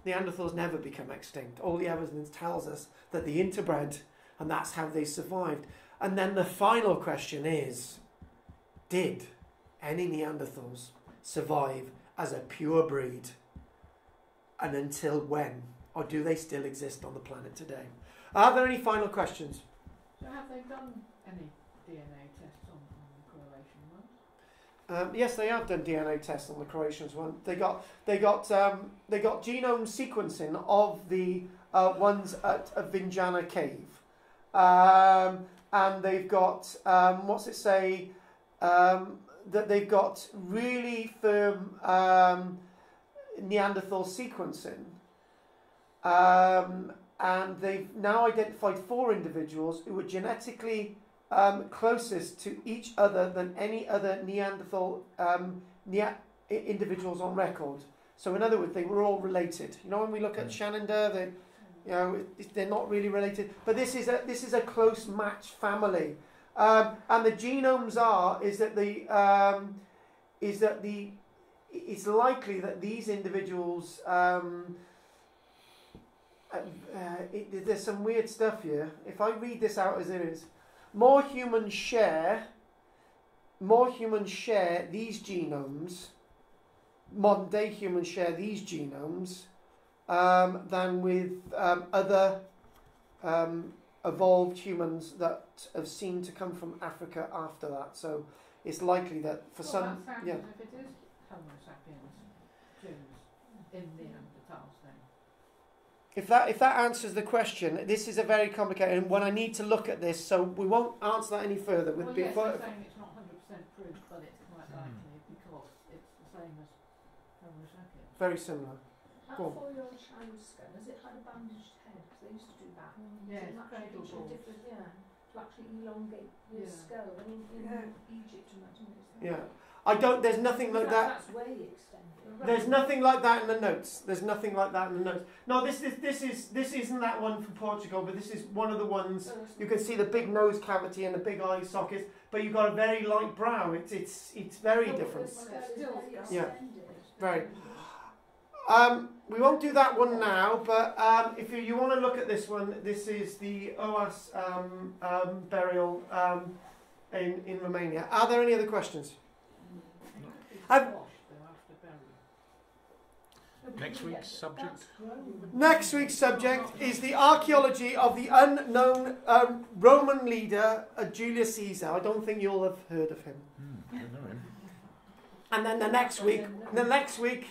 Neanderthals never become extinct. All the evidence tells us that they interbred, and that's how they survived. And then the final question is, did any Neanderthals survive as a pure breed, and until when? Or do they still exist on the planet today? Are there any final questions? So have they done any DNA tests on the Croatian ones? Yes, they have done DNA tests on the Croatians one. They got genome sequencing of the ones at a Vinjana cave, and they've got that they've got really firm Neanderthal sequencing, and they've now identified 4 individuals who were genetically closest to each other than any other Neanderthal individuals on record. So in other words, they were all related. You know, when we look at Shanidar, they're not really related. But this is a close match family, and the genomes it's likely that these individuals. There's some weird stuff here. If I read this out as it is. More humans share these genomes, modern day humans share these genomes than with other evolved humans that have seemed to come from Africa after that. So it's likely that for some... Yeah. If it is Homo sapiens genes in Neanderthals then. If that answers the question, this is a very complicated one. I need to look at this, so we won't answer that any further. Well, yes, they're saying it's not 100% proof, but it's quite likely because it's the same as Homo sapiens. Very similar. That 4-year-old Chinese skull, has it had a bandaged head? Because they used to do that. Yeah, it's cradle ball. To actually elongate the skull. I mean, in Egypt and that. Yeah. There's nothing like that. That's way extended. There's nothing like that in the notes. No, this isn't that one from Portugal, but this is one of the ones. You can see the big nose cavity and the big eye sockets, but you've got a very light brow. It's very different. Yeah, very. We won't do that one now, but if you want to look at this one, this is the OAS burial in Romania. Are there any other questions? Next week's subject? Next week's subject is the archaeology of the unknown Roman leader, Julius Caesar. I don't think you'll have heard of him. I don't know him. And then the next week,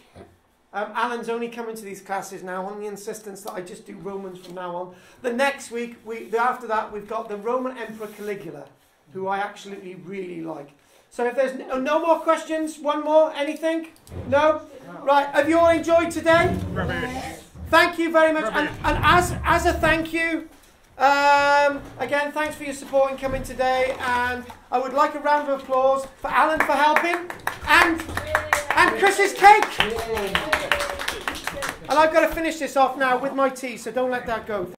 Alan's only coming to these classes now on the insistence that I just do Romans from now on. The next week, after that, we've got the Roman Emperor Caligula, who I absolutely really like. So if there's no more questions, one more, anything? No? Right, have you all enjoyed today? Rubbish. Thank you very much. And as a thank you, again, thanks for your support in coming today. And I would like a round of applause for Alan for helping and Chris's cake. And I've got to finish this off now with my tea, so don't let that go.